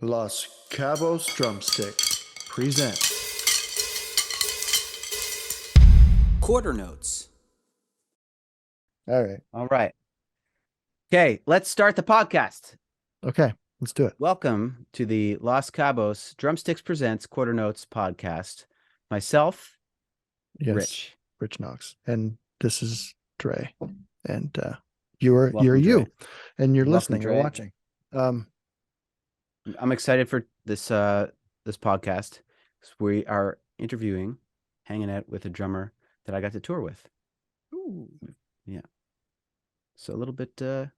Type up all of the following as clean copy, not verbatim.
Los Cabos Drumsticks present Quarter notes. All right. All right. Okay, let's start the podcast. Okay, let's do it. Welcome to the Los Cabos Drumsticks Presents Quarter Notes podcast. Myself, Yes, Rich. Knox, and this is Dre, and you're Welcome, you, Dre. and you're Welcome, listening Dre. or watching. I'm excited for this this podcast. We are interviewing, hanging out with a drummer that I got to tour with. Ooh. Yeah. So a little bit of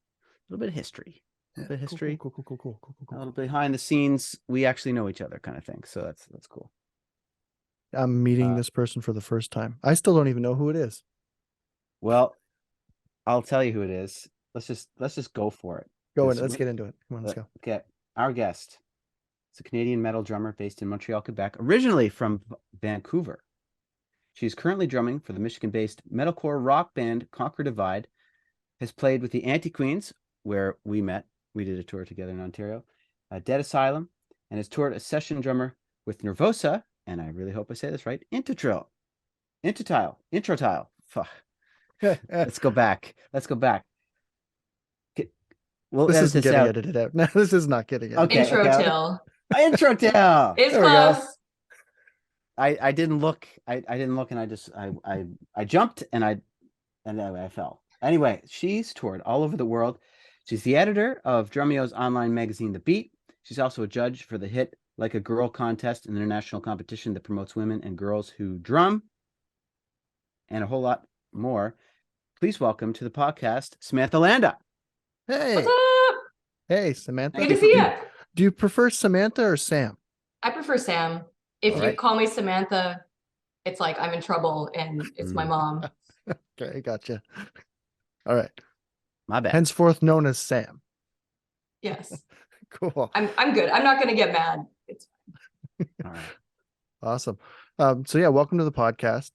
history. A little bit of history. Cool. A little behind the scenes. We actually know each other, kind of thing. So that's cool. I'm meeting this person for the first time. I still don't even know who it is. Well, I'll tell you who it is. Let's just go for it. Let's get into it. Come on, let's go. Okay. Our guest is a Canadian metal drummer based in Montreal, Quebec, originally from Vancouver. She's currently drumming for the Michigan-based metalcore rock band Conquer Divide, has played with the Anti-Queens, where we met. We did a tour together in Ontario, Dead Asylum, and has toured as session drummer with Nervosa, and I really hope I say this right, Intotile. Fuck. Let's go back. Well, This isn't getting out. edited out. No, this is not getting edited. Okay, Intro-till. Intro-till. It's There we go. close. I didn't look. I didn't look, and I jumped and I fell. Anyway, she's toured all over the world. She's the editor of Drumeo's online magazine, The Beat. She's also a judge for the hit Like a Girl contest, an international competition that promotes women and girls who drum, and a whole lot more. Please welcome to the podcast, Samantha Landa. Hey. What's up? Hey, Samantha. Good to see you. Do you prefer Samantha or Sam? I prefer Sam. If All you right. call me Samantha, it's like I'm in trouble and it's my mom. Okay, gotcha. All right. My bad. Henceforth known as Sam. Yes. Cool. I'm good. I'm not gonna get mad. It's All right. Awesome. So yeah, welcome to the podcast.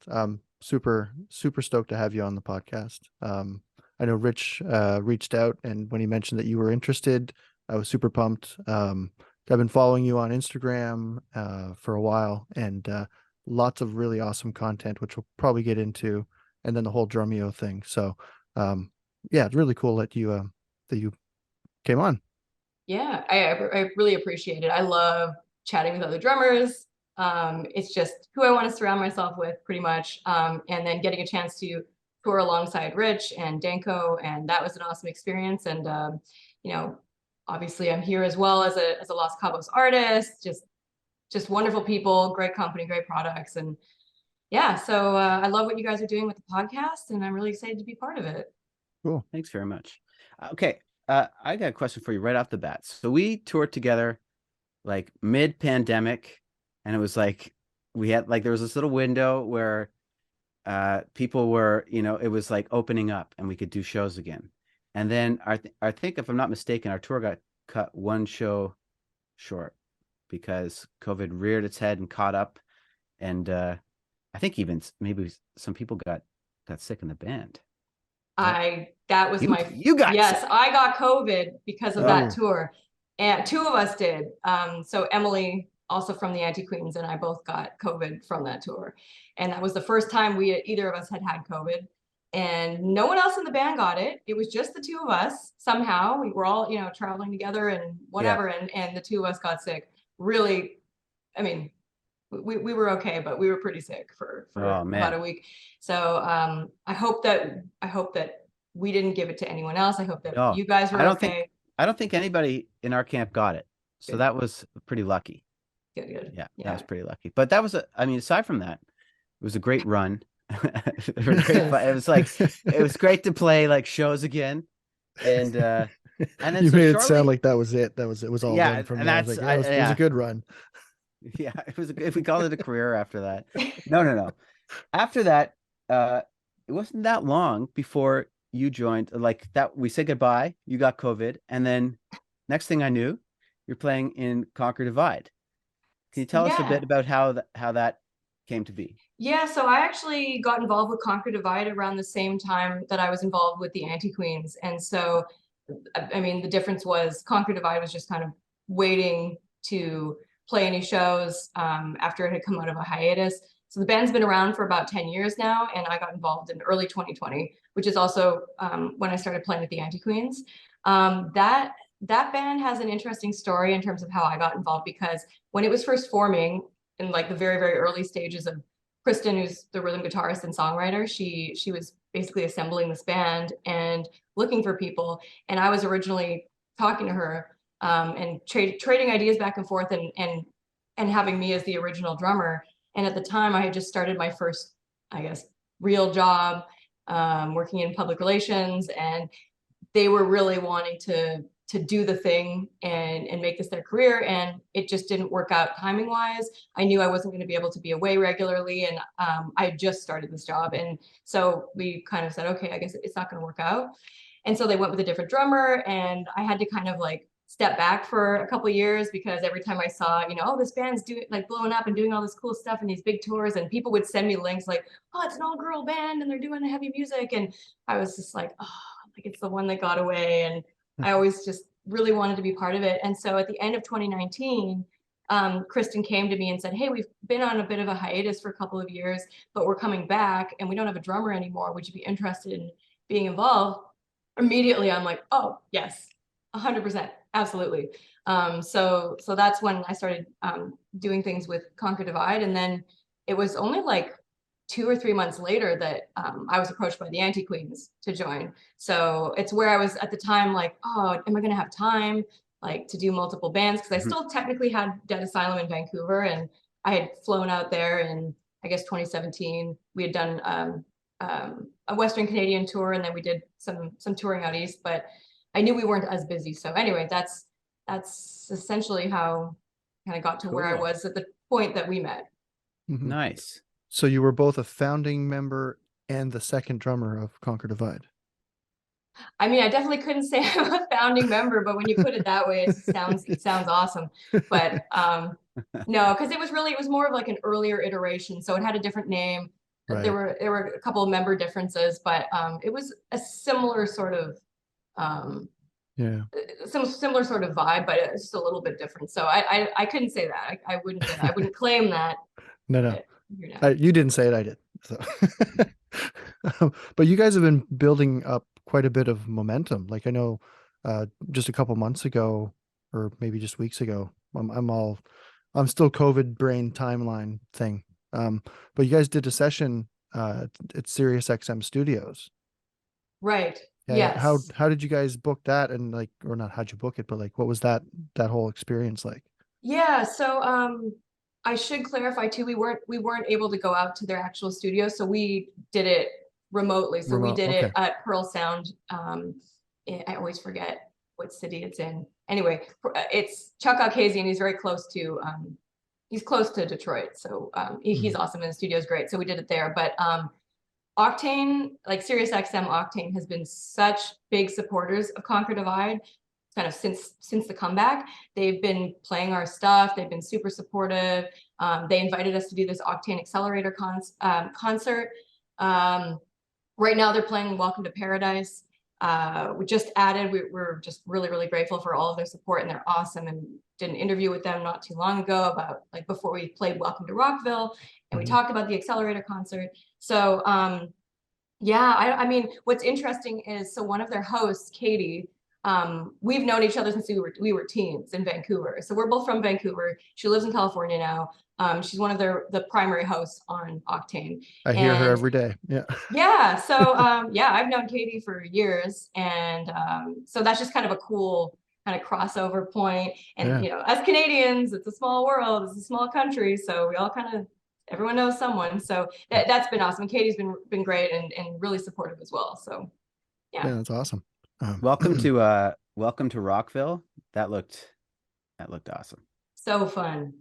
Super stoked to have you on the podcast. I know Rich reached out, and when he mentioned that you were interested, I was super pumped. I've been following you on Instagram for a while, and lots of really awesome content, which we'll probably get into, and then the whole Drumeo thing. So yeah, it's really cool that you came on. yeah, I really appreciate it. I love chatting with other drummers. It's just who I want to surround myself with pretty much. And then getting a chance to tour alongside Rich and Danko, and that was an awesome experience. And you know, obviously I'm here as well as a Los Cabos artist, just wonderful people, great company, great products. And yeah, so I love what you guys are doing with the podcast, and I'm really excited to be part of it. Cool. Thanks very much. Okay. I got a question for you right off the bat. So we toured together like mid-pandemic, and it was like there was this little window where people were, it was like opening up and we could do shows again. And then I think, if I'm not mistaken, our tour got cut one show short because COVID reared its head and caught up. And I think even maybe some people got sick in the band. That was you got yes, sick. I got COVID because of that tour, and two of us did. So Emily, also from the Anti-Queens, and I both got COVID from that tour, and that was the first time either of us had COVID, and no one else in the band got it. It was just the two of us. Somehow we were all traveling together and whatever, and the two of us got sick. Really, I mean, we were okay, but we were pretty sick for about a week. So I hope that we didn't give it to anyone else. I hope that you guys were okay. I don't think anybody in our camp got it. So that was pretty lucky. Good. Yeah, that was pretty lucky. But that was aside from that, it was a great run. It was great to play like shows again. And then you made it sound like that was it. It was all done from there. It was a good run. Yeah, if we call it a career after that. No. After that, it wasn't that long before you joined. Like that, we said goodbye. You got COVID, and then next thing I knew, you're playing in Conquer Divide. Can you tell us a bit about how that came to be? Yeah, so I actually got involved with Conquer Divide around the same time that I was involved with the Anti-Queens, and so I mean the difference was Conquer Divide was just kind of waiting to play any shows after it had come out of a hiatus. So the band's been around for about 10 years now, and I got involved in early 2020, which is also when I started playing with the Anti-Queens. That band has an interesting story in terms of how I got involved, because when it was first forming in like the very, very early stages of Kristen, who's the rhythm guitarist and songwriter, she was basically assembling this band and looking for people. And I was originally talking to her and trading ideas back and forth and having me as the original drummer. And at the time I had just started my first, I guess, real job working in public relations, and they were really wanting to do the thing and make this their career, and it just didn't work out timing wise. I knew I wasn't going to be able to be away regularly, and I had just started this job, and so we kind of said, okay, I guess it's not going to work out. And so they went with a different drummer, and I had to kind of like step back for a couple of years, because every time I saw, oh, this band's doing like blowing up and doing all this cool stuff and these big tours, and people would send me links like, oh, it's an all-girl band and they're doing heavy music, and I was just like, oh, like it's the one that got away. And I always just really wanted to be part of it. And so at the end of 2019, Kristen came to me and said, hey, we've been on a bit of a hiatus for a couple of years, but we're coming back and we don't have a drummer anymore. Would you be interested in being involved? Immediately, I'm like, oh, yes, 100%, absolutely. So that's when I started doing things with Conquer Divide. And then it was only like 2 or 3 months later that I was approached by the Anti-Queens to join. So it's where I was at the time like, oh, am I going to have time like to do multiple bands? Because I still technically had Dead Asylum in Vancouver, and I had flown out there in, I guess, 2017. We had done a Western Canadian tour, and then we did some touring out east, but I knew we weren't as busy. So anyway, that's essentially how I kind of got to where I was at the point that we met. Nice. So you were both a founding member and the second drummer of Conquer Divide. I mean, I definitely couldn't say I'm a founding member, but when you put it that way, it sounds awesome. But no, because it was more of like an earlier iteration, so it had a different name. Right. There were a couple of member differences, but it was a similar sort of some similar sort of vibe, but it's just a little bit different. So I couldn't say that. I wouldn't claim that. No. You didn't say it, I did. So but you guys have been building up quite a bit of momentum. Like I know just a couple months ago, or maybe just weeks ago, I'm still COVID brain timeline thing. But you guys did a session at SiriusXM Studios. Right. Yeah. Yes. How did you guys book that? And like, or not how'd you book it, but like what was that whole experience like? Yeah, so I should clarify too, we weren't able to go out to their actual studio, so we did it remotely. So we did it at Pearl Sound. I always forget what city it's in. Anyway, it's Chuck Ocasey, he's very close to he's close to Detroit. So he's awesome, and the studio's great. So we did it there. But Octane, like SiriusXM Octane, has been such big supporters of Conquer Divide kind of since the comeback. They've been playing our stuff. They've been super supportive. They invited us to do this Octane Accelerator concert. Right now they're playing Welcome to Paradise. We just added, we're just really, really grateful for all of their support, and they're awesome, and did an interview with them not too long ago about like before we played Welcome to Rockville, and we talked about the Accelerator concert. So yeah, I mean, what's interesting is, so one of their hosts, Katie, we've known each other since we were teens in Vancouver. So we're both from Vancouver. She lives in California now. She's one of the primary hosts on Octane. I hear her every day. Yeah. Yeah. So yeah, I've known Katie for years, and so that's just kind of a cool kind of crossover point. And as Canadians, it's a small world, it's a small country, so we all kind of, everyone knows someone. So that's been awesome. Katie's been great and really supportive as well. So yeah, that's awesome. Welcome to Rockville. That looked awesome. So fun.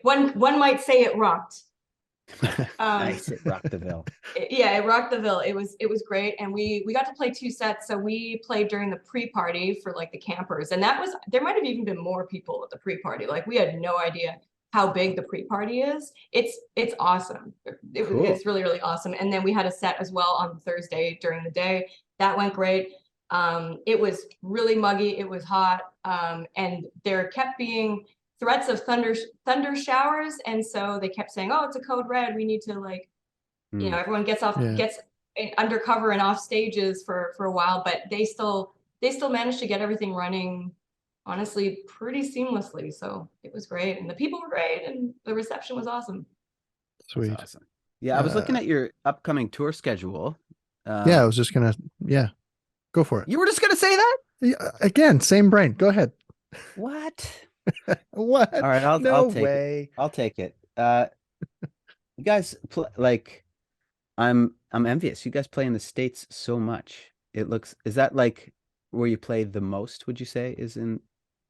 One might say it rocked. Nice. It rocked the Ville. It rocked the Ville. It was great, and we got to play 2 sets. So we played during the pre-party for like the campers, and there might have even been more people at the pre-party. Like we had no idea how big the pre-party is. It's awesome. It's really, really awesome. And then we had a set as well on Thursday during the day. That went great. It was really muggy. It was hot. And there kept being threats of thunder showers, and so they kept saying, oh, it's a code red, we need to like, everyone gets undercover and off stages for a while, but they still managed to get everything running honestly pretty seamlessly. So it was great, and the people were great, and the reception was awesome. Sweet. That's awesome. Yeah, I was looking at your upcoming tour schedule. I was just gonna go for it. You were just gonna say that? Yeah, again, same brain. Go ahead. What? What? All right, I'll take way. it. I'll take it. You guys like, I'm envious. You guys play in the States so much. Is that like where you play the most, would you say, is in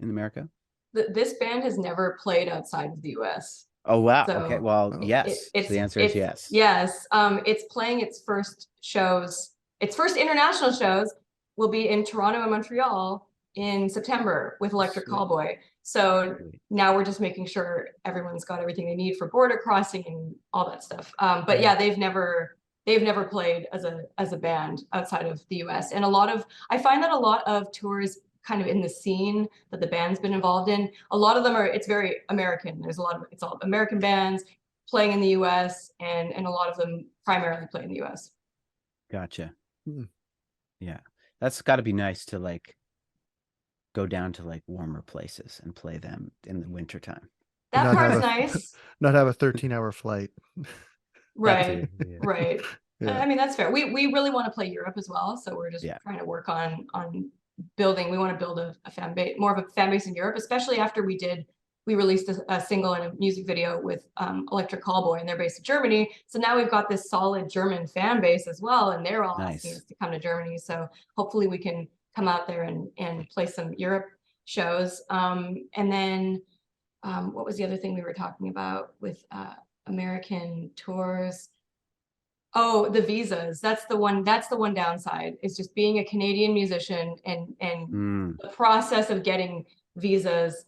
America? This band has never played outside of the US. Oh wow. So okay. Well, yes. So the answer is yes. Yes. It's playing its first shows. Its first international shows will be in Toronto and Montreal in September with Electric Callboy. So now we're just making sure everyone's got everything they need for border crossing and all that stuff. But yeah, they've never played as a band outside of the US. And I find that a lot of tours kind of in the scene that the band's been involved in, a lot of them it's very American. It's all American bands playing in the US, and a lot of them primarily play in the US. Gotcha. Yeah. That's got to be nice to like go down to like warmer places and play them in the wintertime. That part's nice. Not have a 13-hour flight. Right. Yeah. Right. Yeah. I mean, that's fair. We really want to play Europe as well. So we're just trying to work on building. We want to build a fan base, more of a fan base in Europe, especially after we released a single and a music video with Electric Callboy, and they're based in Germany. So now we've got this solid German fan base as well, and they're all asking us to come to Germany. So hopefully we can come out there and play some Europe shows. And then what was the other thing we were talking about with American tours? Oh, the visas. That's the one downside, is just being a Canadian musician and the process of getting visas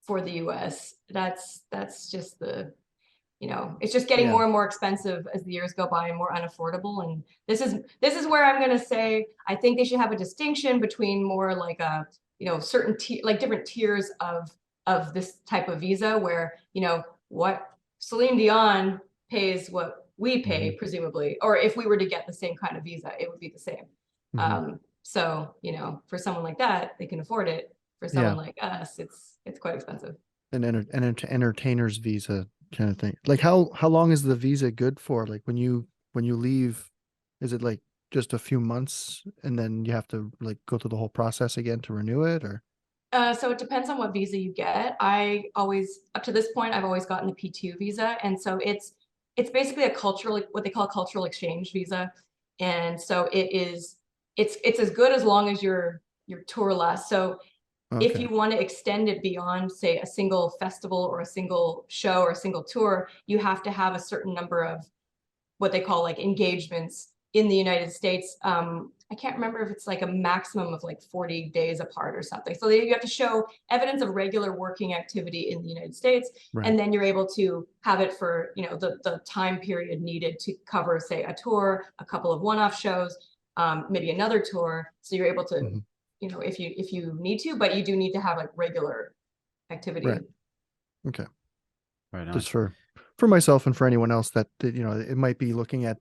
for the US. That's just it's just getting more and more expensive as the years go by, and more unaffordable. And this is where I'm going to say, I think they should have a distinction between more like a, certain like different tiers of this type of visa, where, what Celine Dion pays what we pay, presumably, or if we were to get the same kind of visa, it would be the same. So, for someone like that, they can afford it. For someone like us, it's quite expensive. An entertainer's visa kind of thing. Like how long is the visa good for? Like when you leave, is it like just a few months and then you have to like go through the whole process again to renew it, or? So it depends on what visa you get. Up to this point, I've always gotten the P2 visa. And so it's basically what they call a cultural exchange visa. And so it's as good as long as your tour lasts. So if you want to extend it beyond, say, a single festival or a single show or a single tour, you have to have a certain number of what they call like engagements in the United States. I can't remember if it's like a maximum of like 40 days apart or something. So you have to show evidence of regular working activity in the United States, and then you're able to have it for, the time period needed to cover, say, a tour, a couple of one-off shows, maybe another tour. So you're able to, if you need to, but you do need to have like regular activity. Right. Okay. Right on. Just for myself and for anyone else that it might be looking at,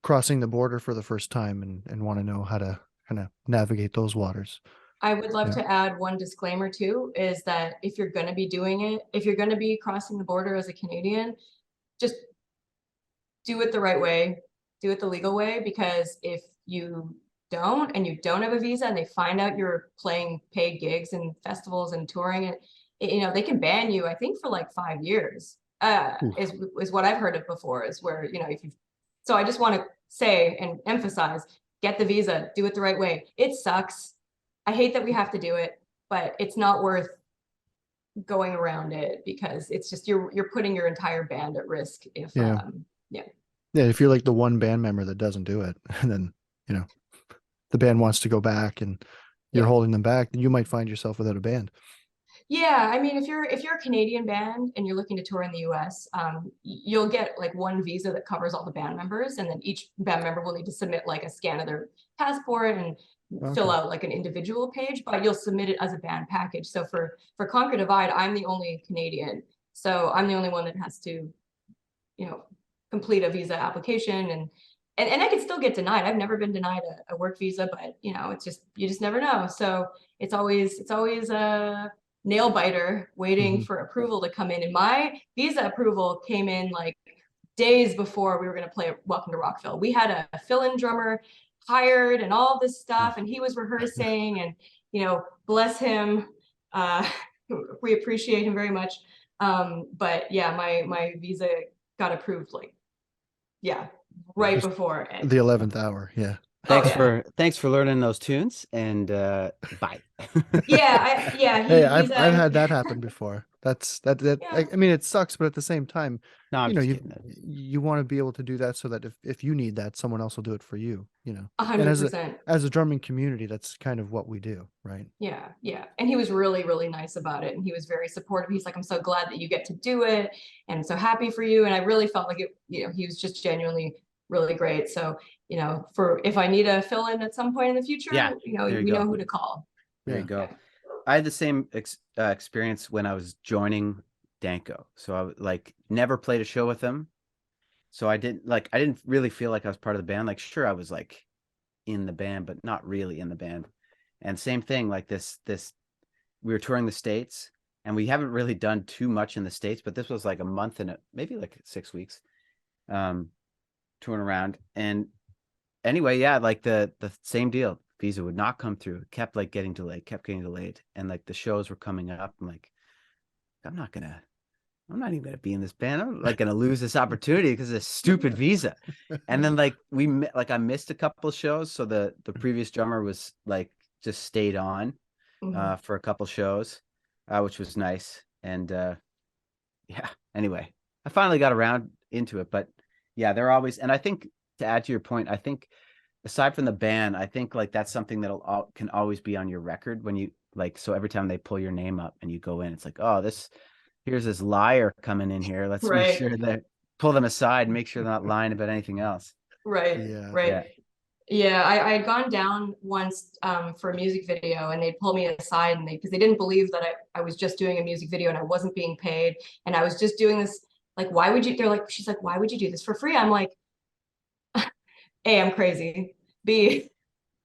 crossing the border for the first time and want to know how to kind of navigate those waters. I would love to add one disclaimer too, is that if you're going to be doing it, if you're going to be crossing the border as a Canadian, just do it the right way, do it the legal way, because if you don't have a visa and they find out you're playing paid gigs and festivals and touring, they can ban you, I think, for like 5 years, is what I've heard of before, is where, so I just want to say and emphasize, get the visa, do it the right way. It sucks. I hate that we have to do it, but it's not worth going around it, because it's just, you're putting your entire band at risk if, if you're like the one band member that doesn't do it, and then, the band wants to go back and you're holding them back, then you might find yourself without a band. Yeah, I mean, if you're a Canadian band and you're looking to tour in the US, you'll get like one visa that covers all the band members, and then each band member will need to submit like a scan of their passport and fill Okay. out like an individual page, but you'll submit it as a band package. So for Conquer Divide, I'm the only Canadian. So I'm the only one that has to, you know, complete a visa application, and I could still get denied. I've never been denied a work visa, but you know, it's just, you just never know. So it's always a nail biter waiting for approval to come in. And my visa approval came in like days before we were going to play Welcome to Rockville. We had a fill-in drummer hired and all this stuff, and he was rehearsing, and you know, bless him. We appreciate him very much. But yeah, my visa got approved like, yeah, right Just before. the 11th hour. Yeah. Thanks for learning those tunes, and bye. Yeah, Hey, he's I've had that happen before. yeah, I mean, it sucks, but at the same time, No, I'm you know, just kidding. you want to be able to do that so that if you need that, someone else will do it for you, you know. And 100%. as a drumming community, that's kind of what we do, right? Yeah. And he was really, really nice about it. And he was very supportive. He's like, I'm so glad that you get to do it, and I'm so happy for you. And I really felt like it, you know, he was just genuinely really great. So, you know, for if I need a fill in at some point in the future, you know, we know who to call. There you go. I had the same experience when I was joining Danko. So I like never played a show with them. So I didn't really feel like I was part of the band. Like, sure, I was like in the band, but not really in the band. And same thing, like this, we were touring the States, and we haven't really done too much in the States, but this was like a month and maybe like 6 weeks, touring around. And anyway, yeah, like the same deal. Visa would not come through. It kept like getting delayed. And like the shows were coming up. I'm like, I'm not even gonna be in this band. I'm like gonna lose this opportunity because of this stupid visa. And then like I missed a couple shows. So the previous drummer was like just stayed on for a couple shows, which was nice. And yeah, anyway, I finally got around into it. But yeah, they're always, and I think to add to your point, I think aside from the band, I think like that's something that can always be on your record when you like, so every time they pull your name up and you go in, it's like, oh, here's this liar coming in here. Let's make sure that pull them aside and make sure they're not lying about anything else. Yeah, I had gone down once for a music video, and they'd pull me aside, and because they didn't believe that I was just doing a music video and I wasn't being paid, and I was just doing this, like, why would you, they're like, she's like, why would you do this for free? I'm like, A, I'm crazy. B,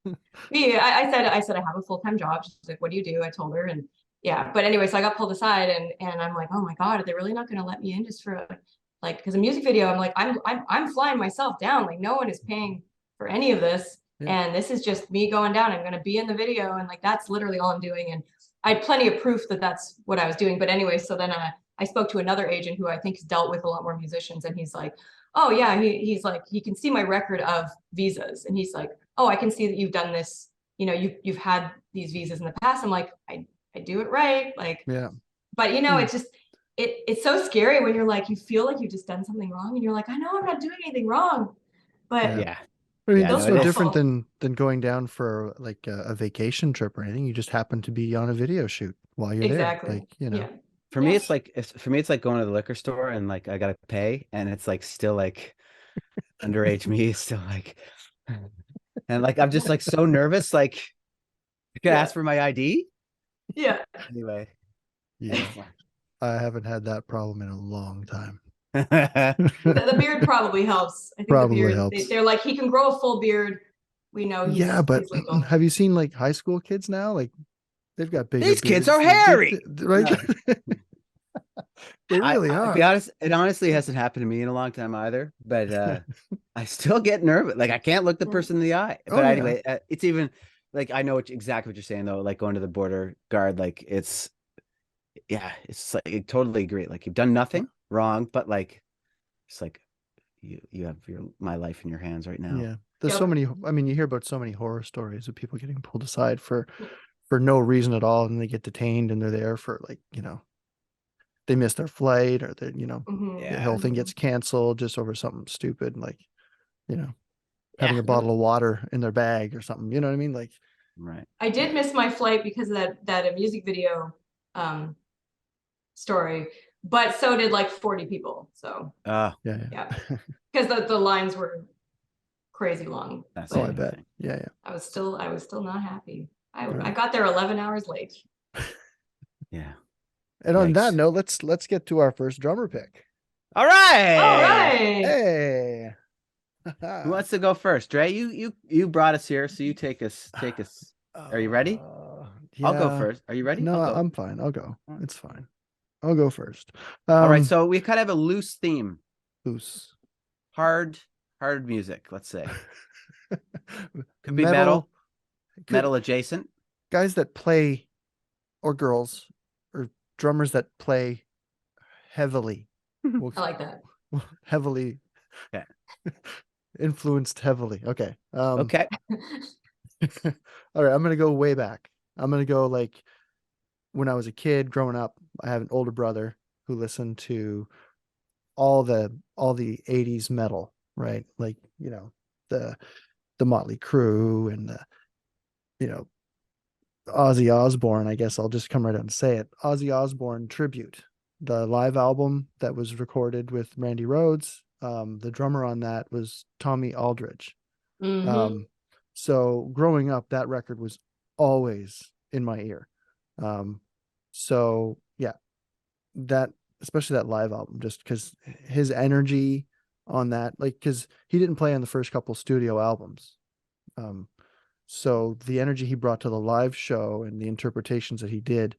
I said I have a full-time job. She's like, what do you do? I told her, and yeah. But anyway, so I got pulled aside, and I'm like, oh my God, are they really not going to let me in just for like, because a music video? I'm like, I'm flying myself down. Like, no one is paying for any of this, and this is just me going down. I'm going to be in the video, and like that's literally all I'm doing. And I had plenty of proof that that's what I was doing. But anyway, so then I spoke to another agent who I think has dealt with a lot more musicians, and he's like, oh yeah, he's like, he can see my record of visas, and he's like, oh, I can see that you've done this, you know, you've had these visas in the past. I'm like, I do it right, like, but you know, it's just it's so scary when you're like, you feel like you've just done something wrong, and you're like, I know I'm not doing anything wrong, but I mean, that's no different than going down for like a vacation trip or anything. You just happen to be on a video shoot while you're there, like, you know. For me, it's like going to the liquor store and like I gotta pay, and it's like still like underage me is still like, and like I'm just like so nervous, like I could ask for my ID. Anyway, I haven't had that problem in a long time. The beard probably helps. I think probably the beard, helps. they're like, he can grow a full beard. We know he's but he's legal. Have you seen like high school kids now? Like they've got bigger These beards. kids are hairy, right? They really are. To be honest, it honestly hasn't happened to me in a long time either. But I still get nervous. Like I can't look the person in the eye. But anyway, it's even like I know exactly what you're saying though. Like going to the border guard, like it's like I totally agree. Like you've done nothing wrong, but like it's like you have my life in your hands right now. Yeah, there's so many. I mean, you hear about so many horror stories of people getting pulled aside for no reason at all, and they get detained, and they're there for like, you know, they miss their flight, or the, you know, the whole thing gets canceled just over something stupid, like, you know, having a bottle of water in their bag or something. You know what I mean? Like, I did miss my flight because of that music video story, but so did like 40 people. So yeah, because the lines were crazy long. That's Oh, I But bet. amazing. Yeah. I was still not happy. I Right. got there 11 hours late. Yeah. And on that Yikes. note, let's get to our first drummer pick. All right. All right. Hey. Who wants to go first? Dre, you brought us here, so you take us. Are you ready? I'll go Yeah. first. Are you ready? No, I'll go. I'm fine. I'll go. All right. It's fine. I'll go first. All right. So we kind of have a loose theme. Loose. Hard music, let's say. Could be Metal. metal adjacent. Guys that play, or girls, or drummers that play heavily. I like that. Heavily. Okay. Influenced heavily. Okay. Okay. All right. I'm gonna go way back. I'm gonna go like when I was a kid growing up. I have an older brother who listened to all the 80s metal, right? Like, the Motley Crue and the Ozzy Osbourne. I guess I'll just come right out and say it. Ozzy Osbourne Tribute, the live album that was recorded with Randy Rhoads. The drummer on that was Tommy Aldridge. Mhm. So growing up, that record was always in my ear. So yeah, that, especially that live album, just because his energy on that, like, because he didn't play on the first couple studio albums. So the energy he brought to the live show and the interpretations that he did,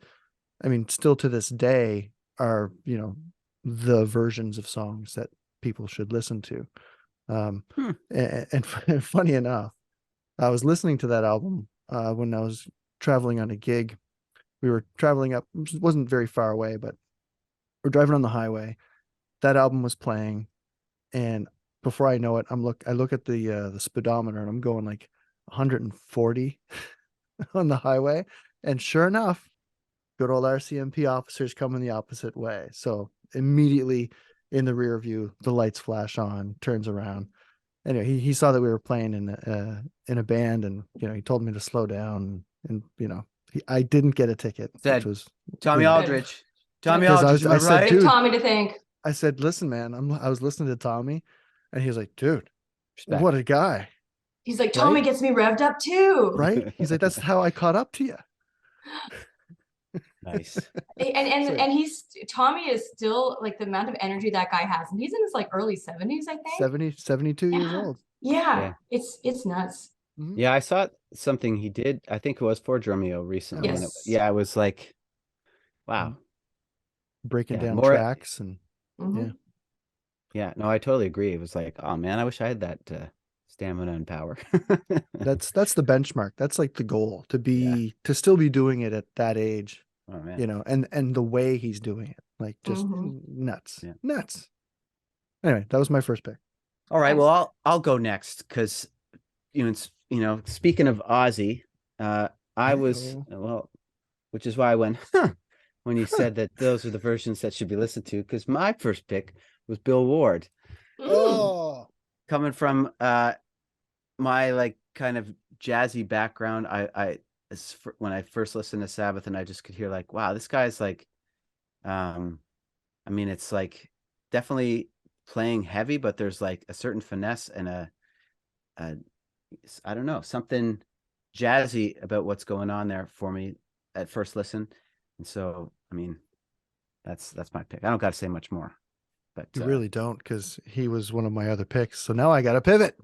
I mean, still to this day are, the versions of songs that people should listen to. And funny enough, I was listening to that album when I was traveling on a gig. We were traveling up, it wasn't very far away, but we're driving on the highway. That album was playing, and before I know it, I look at the speedometer and I'm going like 140 on the highway, and sure enough, good old RCMP officers coming the opposite way. So immediately in the rear view, the lights flash on, turns around. Anyway, he saw that we were playing in a band, and he told me to slow down, and I didn't get a ticket, Said, which was Tommy Aldridge. Tommy Because Aldridge, am I I said, right? dude, Tommy to thank. I said, listen, man, I was listening to Tommy, and he was like, dude, Respect. what a guy, He's like, Tommy Right? gets me revved up too. right? He's like, that's how I caught up to you. Nice. And Tommy is still like the amount of energy that guy has, and he's in his like early 70s, I think. 72 years old. Yeah. Yeah. It's nuts. Mhm. Yeah, I saw something he did. I think it was for Drumeo recently. And Yes. I was like, wow. Breaking Yeah, down more- tracks and Mhm. Yeah, no, I totally agree. It was like, oh man, I wish I had that stamina and power. that's the benchmark. That's like the goal, to still be doing it at that age, Oh man. and the way he's doing it, like just Mhm. nuts. Yeah. Nuts. Anyway, that was my first pick. All right, well, I'll go next because speaking of Ozzy, I was Hey-o. which is why I went when you said that those are the versions that should be listened to, because my first pick was Bill Ward. Oh, Coming from my like kind of jazzy background, when I first listened to Sabbath, and I just could hear like, wow, this guy's like, I mean, it's like definitely playing heavy, but there's like a certain finesse and a I don't know, something jazzy about what's going on there for me at first listen. And so, I mean, that's my pick. I don't got to say much more, but you really don't, because he was one of my other picks. So now I got to pivot.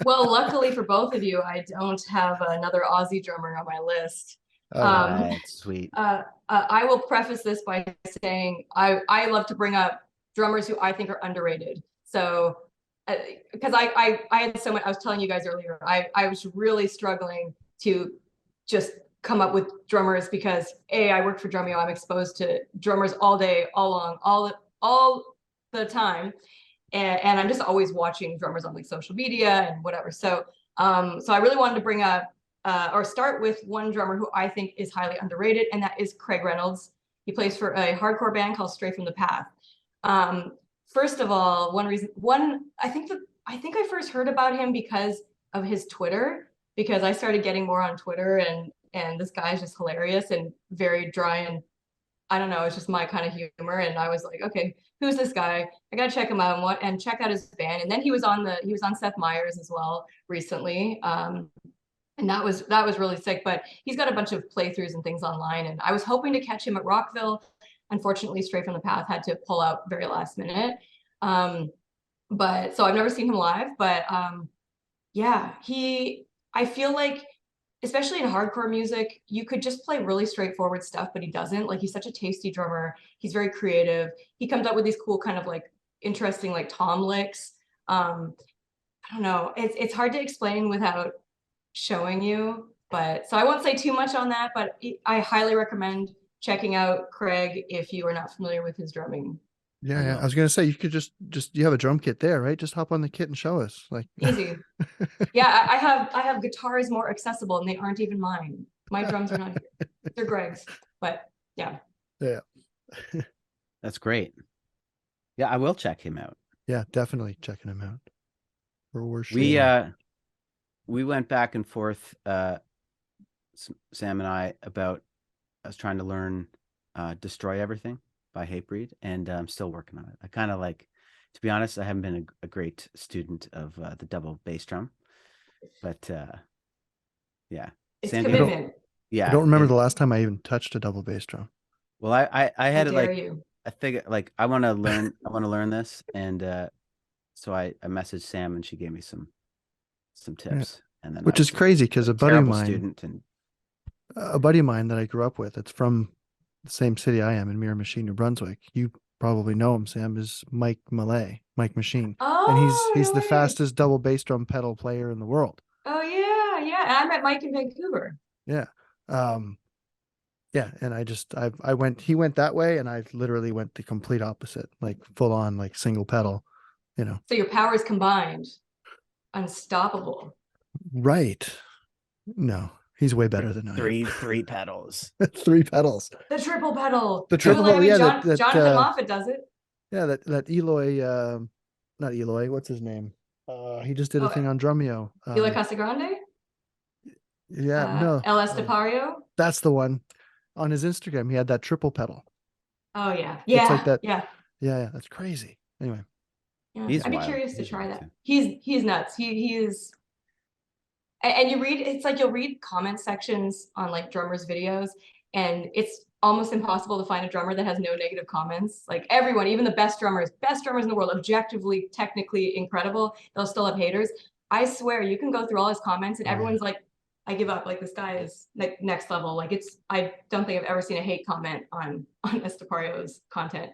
Well, luckily for both of you, I don't have another Aussie drummer on my list. Right, sweet. I will preface this by saying I love to bring up drummers who I think are underrated. So, because I had so much, I was telling you guys earlier, I was really struggling to just come up with drummers because I work for Drumeo. I'm exposed to drummers all day, all long, all the time. And I'm just always watching drummers on like social media and whatever. So I really wanted to bring up or start with one drummer who I think is highly underrated, and that is Craig Reynolds. He plays for a hardcore band called Stray from the Path. First of all, I think I first heard about him because of his Twitter, because I started getting more on Twitter, and this guy is just hilarious and very dry and I don't know, it's just my kind of humor. And I was like, okay, who's this guy? I gotta check him out and check out his band. And then he was on Seth Meyers as well recently. And that was really sick. But he's got a bunch of playthroughs and things online. And I was hoping to catch him at Rockville. Unfortunately, Straight from the Path had to pull out very last minute. But so I've never seen him live. But yeah, I feel like, especially in hardcore music, you could just play really straightforward stuff, but he doesn't. Like, he's such a tasty drummer. He's very creative. He comes up with these cool kind of like interesting like tom licks. I don't know. It's hard to explain without showing you, but so I won't say too much on that, but I highly recommend checking out Craig if you are not familiar with his drumming. Yeah. I was gonna say, you could just you have a drum kit there, right? Just hop on the kit and show us. Like, easy. Yeah, I have guitars more accessible, and they aren't even mine. My drums are not here. They're Greg's, but yeah. Yeah. That's great. Yeah, I will check him out. Yeah, definitely checking him out. For sure. We went back and forth, Sam and I, about us trying to learn Destroy Everything by Hatebreed, and I'm still working on it. I kind of like, to be honest, I haven't been a great student of the double bass drum, but yeah. It's Sam, commitment. I don't remember the last time I even touched a double bass drum. Well, I had it like, you. I figured like I want to learn this, and so I messaged Sam and she gave me some tips, and then which is crazy because a buddy of mine that I grew up with, it's from the same city I am in Mirror Machine, New Brunswick. You probably know him, Sam, is Mike Machine. Oh, and he's the fastest double bass drum pedal player in the world. Oh yeah. And I met Mike in Vancouver. Yeah. Yeah, and he went that way, and I literally went the complete opposite, like full on, like single pedal, So your powers combined, unstoppable. Right. No, he's way better than I am. Three pedals. 3 pedals. The triple pedal. The triple pedal, yeah. Jonathan Moffat does it. Yeah, that Eloy, not Eloy, what's his name? He just did a thing on Drumeo. Eloy Casagrande? Yeah, no. El Estepario? That's the one. On his Instagram, he had that triple pedal. Oh yeah. It's like that. Yeah. Yeah, that's crazy. Anyway. Yeah. I'd be curious to try that. He's nuts. He is. And you read, it's like you'll read comment sections on like drummers' videos, and it's almost impossible to find a drummer that has no negative comments. Like everyone, even the best drummers in the world, objectively, technically incredible, they'll still have haters. I swear, you can go through all his comments, and everyone's like, I give up. Like, this guy is like next level. Like, I don't think I've ever seen a hate comment on Estepario's content.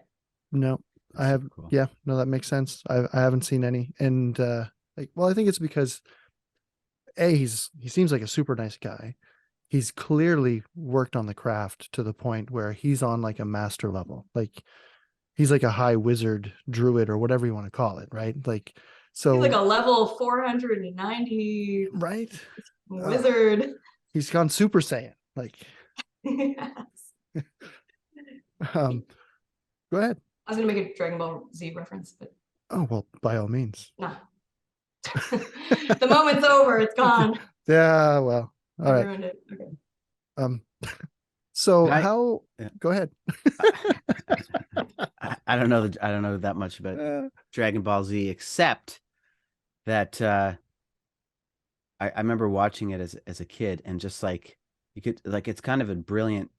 No, I have. Cool. Yeah, no, that makes sense. I haven't seen any. And I think it's because he seems like a super nice guy. He's clearly worked on the craft to the point where he's on like a master level. Like, he's like a high wizard, druid, or whatever you want to call it, right? Like, so he's like a level 490 right wizard. He's gone Super Saiyan. Like, yes. Go ahead. I was gonna make a Dragon Ball Z reference, but well, by all means. No. The moment's over. It's gone. Yeah. Well. All right. Ruined it. Okay. So go ahead. I don't know that much about Dragon Ball Z, except that I remember watching it as a kid, and just like you could, like, it's kind of a brilliant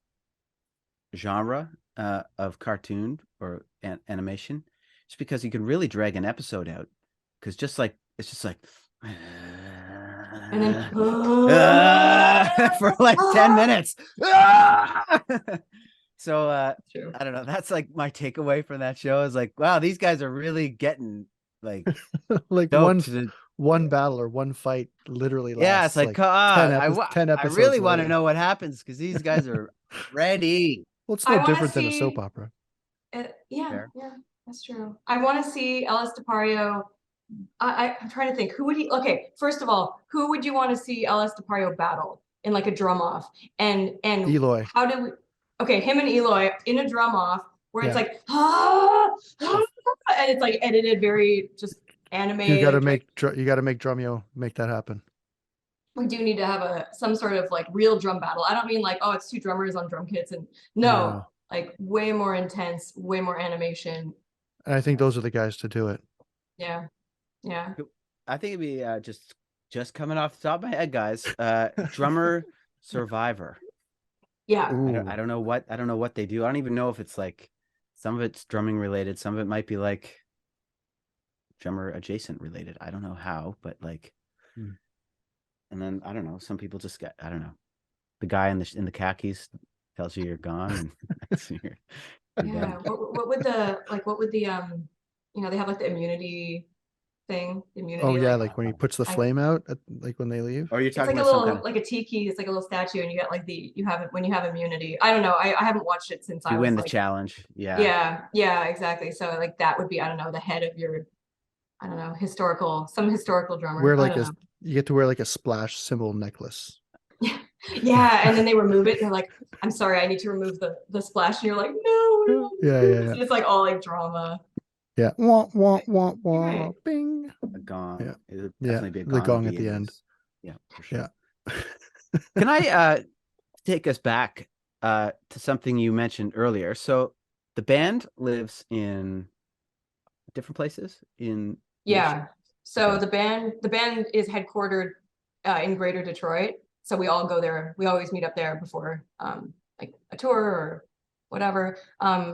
genre of cartoon or animation, just because you can really drag an episode out, because it's just like and then for like 10 minutes. So I don't know. That's like my takeaway from that show is like, wow, these guys are really getting like like one battle or one fight literally lasts. Yeah, it's like 10 episodes. I really want to know what happens, because these guys are ready. Well, it's no different than a soap opera. Yeah, that's true. I want to see El Estepario. I'm trying to think, who would he? Okay, first of all, who would you want to see El Estepario battle in like a drum off? And Eloy. How do we? Okay, him and Eloy in a drum off where it's like and it's like edited very just animated. You got to make Drumeo make that happen. We do need to have some sort of like real drum battle. I don't mean like, oh, it's 2 drummers on drum kits, and no. like way more intense, way more animation. And I think those are the guys to do it. Yeah. Yeah. I think it'd be just coming off the top of my head, guys. Drummer Survivor. Yeah. I don't know what they do. I don't even know if it's like some of it's drumming related, some of it might be like drummer adjacent related. I don't know how, but like, and then I don't know. Some people just get, I don't know. The guy in the khakis tells you you're gone, and you're Yeah. What would the you know, they have like the immunity thing. Immunity. Oh yeah, like when he puts the flame out, like when they leave. Or you're It's talking like a about some little kind of, like a tiki. It's like a little statue, and you get like you have it when you have immunity. I don't know. I haven't watched it since I you was win the like, challenge. Yeah. yeah, exactly. So like that would be, I don't know, the head of your, I don't know, some historical drummer. Wear I like don't know. you get to wear like a splash symbol necklace. Yeah, and then they remove it, and they're like, "I'm sorry, I need to remove the splash," and you're like, "No, Yeah. And it's like all like drama. Yeah. Wah, wah, wah, wah, Right. bing. A gong. Yeah. It would Yeah. definitely be a The gong at be the in end. this. Yeah, for sure. Yeah. Can I take us back to something you mentioned earlier? So the band lives in different places in Yeah. So Okay. the band is headquartered in Greater Detroit. So we all go there. We always meet up there before like a tour or whatever.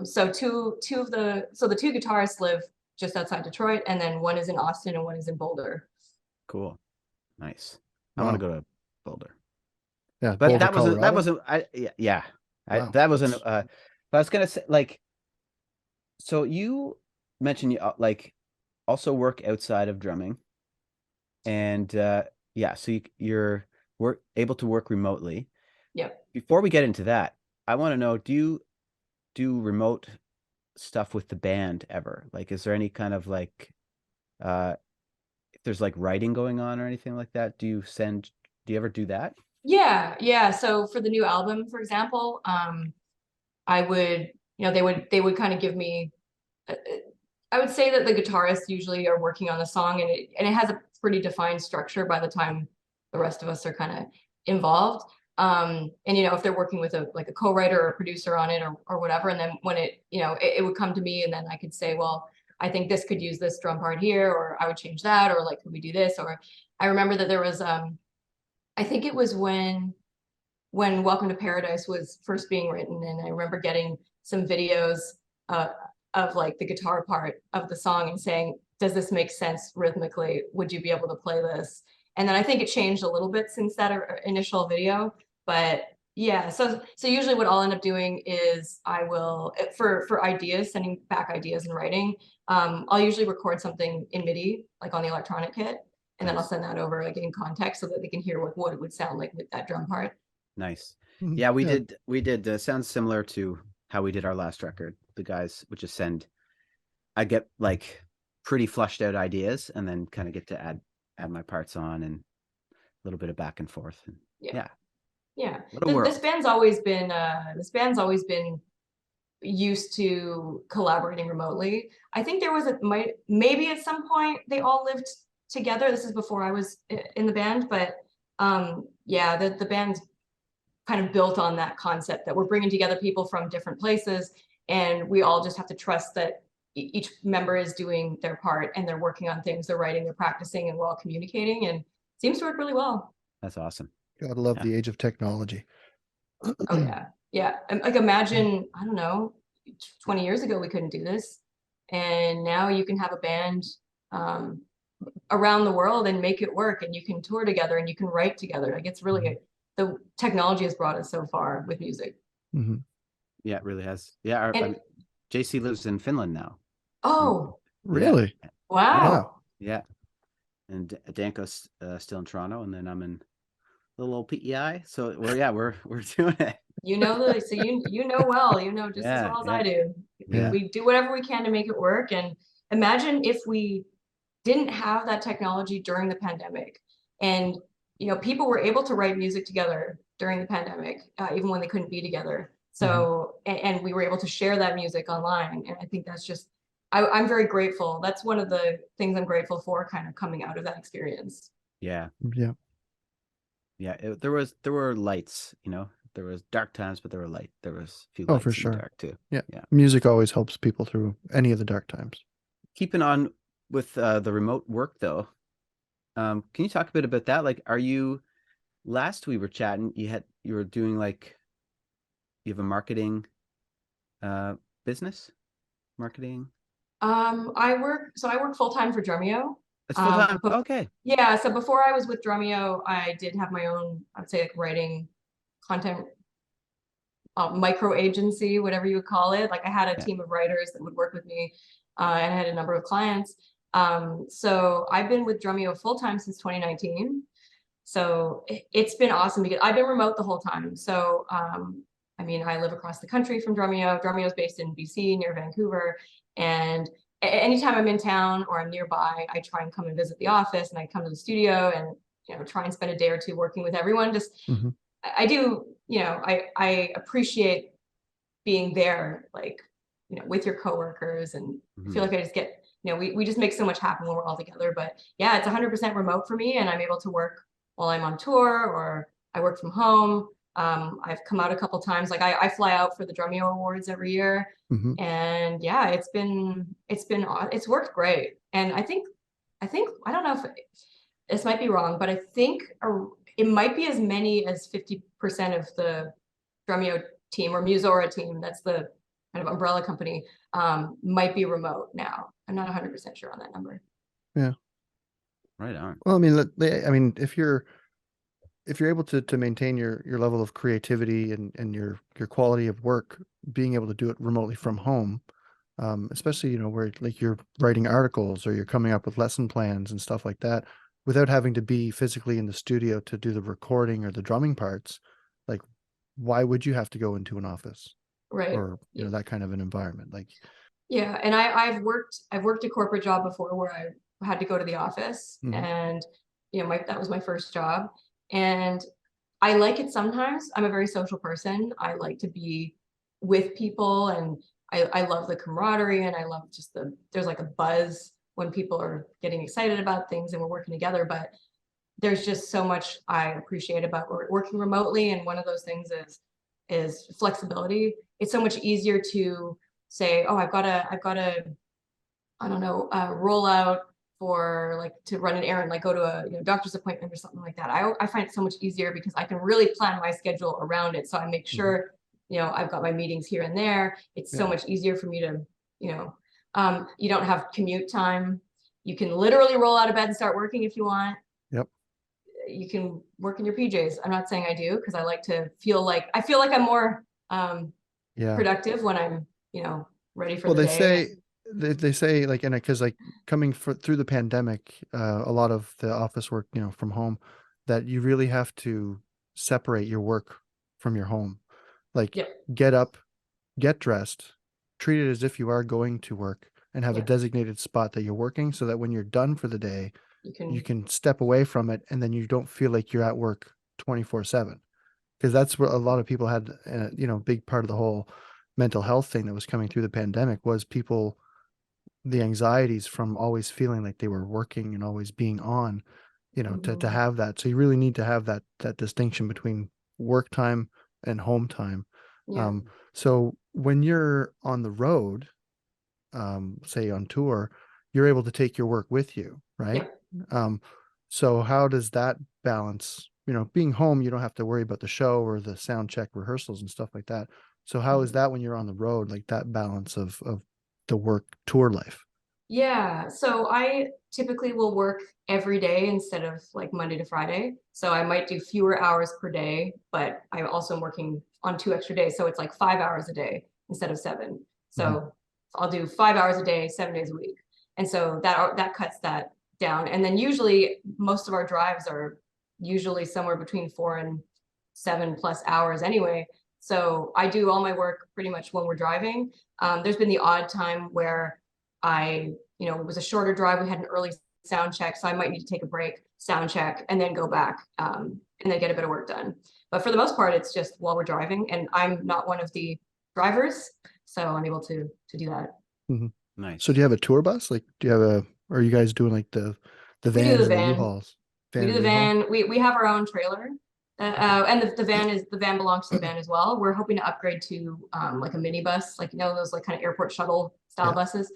So the two guitarists live just outside Detroit, and then one is in Austin and one is in Boulder. Cool. Nice. I Wow. want to go to Boulder. Yeah. But Boulder, that Colorado. wasn't yeah. Wow. That wasn't but I was gonna say, like, so you mentioned you like also work outside of drumming, and yeah, so you're able to work remotely. Yep. Before we get into that, I want to know, do you do remote stuff with the band ever? Like, is there any kind of like if there's like writing going on or anything like that, do you ever do that? Yeah. So for the new album, for example, I would, you know, they would kind of give me, I would say that the guitarists usually are working on the song, and it has a pretty defined structure by the time the rest of us are kind of involved. And you know, if they're working with a co-writer or a producer on it or whatever, and then when it would come to me, and then I could say, well, I think this could use this drum part here, or I would change that, or like, could we do this? Or I remember that there was I think it was when Welcome to Paradise was first being written, and I remember getting some videos of like the guitar part of the song and saying, does this make sense rhythmically? Would you be able to play this? And then I think it changed a little bit since that initial video, but yeah, so usually what I'll end up doing is I will, for ideas, sending back ideas and writing, I'll usually record something in MIDI, like on the electronic kit, and then I'll send that over like in context so that they can hear what it would sound like with that drum part. Nice. Mhm. Yeah, we did sounds similar to how we did our last record. The guys would just I get like pretty flushed out ideas, and then kind of get to add my parts on, and a little bit of back and forth. And Yeah. What a world. This band's always been used to collaborating remotely. I think there was maybe at some point they all lived together. This is before I was in the band, but yeah, the band's kind of built on that concept that we're bringing together people from different places, and we all just have to trust that each member is doing their part, and they're working on things, they're writing, they're practicing, and we're all communicating, and it seems to work really well. That's awesome. Gotta love the age of technology. Oh yeah. And like, imagine, I don't know, 20 years ago we couldn't do this, and now you can have a band around the world and make it work, and you can tour together and you can write together. Like, it's really the technology has brought us so far with music. Mm-hmm. Yeah, it really has. Yeah, JC lives in Finland now. Oh, really? Yeah. wow. Yeah. And Danko's still in Toronto, and then I'm in little old PEI. So we're doing it. You know so you know well, you know just as well as I do. Yeah. We do whatever we can to make it work. And imagine if we didn't have that technology during the pandemic, and you know, people were able to write music together during the pandemic, even when they couldn't be together. So and we were able to share that music online, and I think that's just I'm very grateful. That's one of the things I'm grateful for, kind of coming out of that experience. Yeah. Yeah. Yeah, there were lights, you know. there was dark times, but there were light. There was a few Oh, lights for in sure. the dark too. Yeah. Yeah. Music always helps people through any of the dark times. Keeping on with the remote work though, can you talk a bit about that? Like, last we were chatting, you were doing like, you have a marketing business? Marketing? I work full-time for Drumeo. It's full time. Okay. Yeah, so before I was with Drumeo, I did have my own, I'd say like writing content micro agency, whatever you would call it. Like I had a team of writers that would work with me, and I had a number of clients. So I've been with Drumeo full-time since 2019. So it's been awesome because I've been remote the whole time. So I mean, I live across the country from Drumeo. Drumeo is based in BC near Vancouver. And anytime I'm in town or I'm nearby, I try and come and visit the office, and I come to the studio and, you know, try and spend a day or two working with everyone. Just, I do, you know, I appreciate being there, like, you know, with your coworkers, and I feel like I just get, you know, we just make so much happen when we're all together. But yeah, it's 100% remote for me, and I'm able to work while I'm on tour, or I work from home. I've come out a couple times. Like I fly out for the Drumeo Awards every year, and yeah, it's worked great. And I think I don't know if this might be wrong, but I think it might be as many as 50% of the Drumeo team or Musora team, that's the kind of umbrella company, might be remote now. I'm not 100% sure on that number. Yeah. Right on. Well, I mean, if you're able to maintain your level of creativity and your quality of work, being able to do it remotely from home, especially, you know, where like you're writing articles or you're coming up with lesson plans and stuff like that, without having to be physically in the studio to do the recording or the drumming parts, like why would you have to go into an office? Right. Or, you know, that kind of an environment? Like, yeah. And I've worked a corporate job before where I had to go to the office, and, you know, that was my first job. And I like it sometimes. I'm a very social person. I like to be with people, and I love the camaraderie, and I love just there's like a buzz when people are getting excited about things and we're working together. But there's just so much I appreciate about working remotely. And one of those things is flexibility. It's so much easier to say, oh, I've got to, I don't know, roll out for like to run an errand, like go to a, you know, doctor's appointment or something like that. I find it so much easier because I can really plan my schedule around it. So I make sure, you know, I've got my meetings here and there. It's so much easier for me to, you know, you don't have commute time. You can literally roll out of bed and start working if you want. Yep. You can work in your PJs. I'm not saying I do, because I like to feel like I'm more productive when I'm, you know, ready for the day. They say like, and because like coming through the pandemic, a lot of the office work, you know, from home, that you really have to separate your work from your home. Like get up, get dressed, treat it as if you are going to work, and have a designated spot that you're working, so that when you're done for the day, you can step away from it, and then you don't feel like you're at work 24/7. Because that's what a lot of people had, you know, big part of the whole mental health thing that was coming through the pandemic was the anxieties from always feeling like they were working and always being on, you know, to have that. So you really need to have that distinction between work time and home time. So when you're on the road, say on tour, you're able to take your work with you, right? So how does that balance? You know, being home, you don't have to worry about the show or the sound check rehearsals and stuff like that. So how is that when you're on the road, like that balance of the work tour life? Yeah, so I typically will work every day instead of like Monday to Friday. So I might do fewer hours per day, but I also am working on 2 extra days. So it's like 5 hours a day instead of 7. So I'll do 5 hours a day, 7 days a week. And so that cuts that down. And then usually most of our drives are usually somewhere between 4 and 7+ hours anyway. So I do all my work pretty much when we're driving. There's been the odd time where you know, it was a shorter drive. We had an early sound check, so I might need to take a break, sound check, and then go back, and then get a bit of work done. But for the most part, it's just while we're driving, and I'm not one of the drivers, so I'm able to do that. Nice. So do you have a tour bus? Like, or are you guys doing like the vans and the U-Hauls? We do the van. We have our own trailer And the van belongs to the van as well. We're hoping to upgrade to like a minibus, like those like kind of airport shuttle style buses.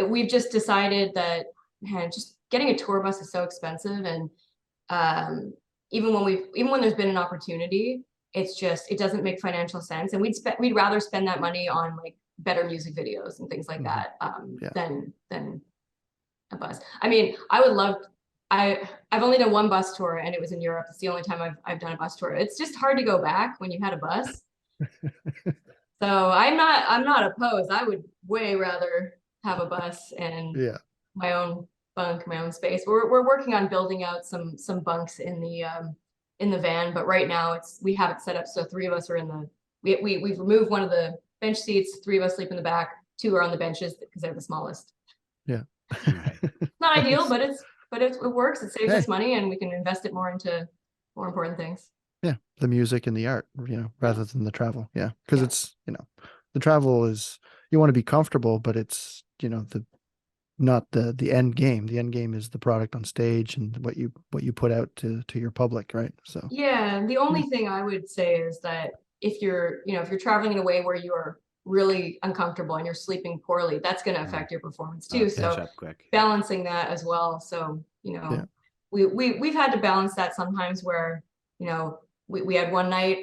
We've just decided that, man, just getting a tour bus is so expensive, and even when there's been an opportunity, it doesn't make financial sense, and we'd rather spend that money on like better music videos and things like that than a bus. I mean, I've only done one bus tour, and it was in Europe. It's the only time I've done a bus tour. It's just hard to go back when you had a bus. So I'm not opposed. I would way rather have a bus and my own bunk, my own space. We're working on building out some bunks in the van, but right now we have it set up so 3 of us are in the. We've removed one of the bench seats. 3 of us sleep in the back. 2 are on the benches because they're the smallest. Yeah. Not ideal, but it works. It saves us money, and we can invest it more into more important things. Yeah, the music and the art, rather than the travel. Yeah, because it's the travel is, you want to be comfortable, but it's not the end game. The end game is the product on stage and what you put out to your public, right? So yeah, the only thing I would say is that if you're traveling in a way where you're really uncomfortable and you're sleeping poorly, that's going to affect your performance too. So balancing that as well. So we've had to balance that sometimes where we had one night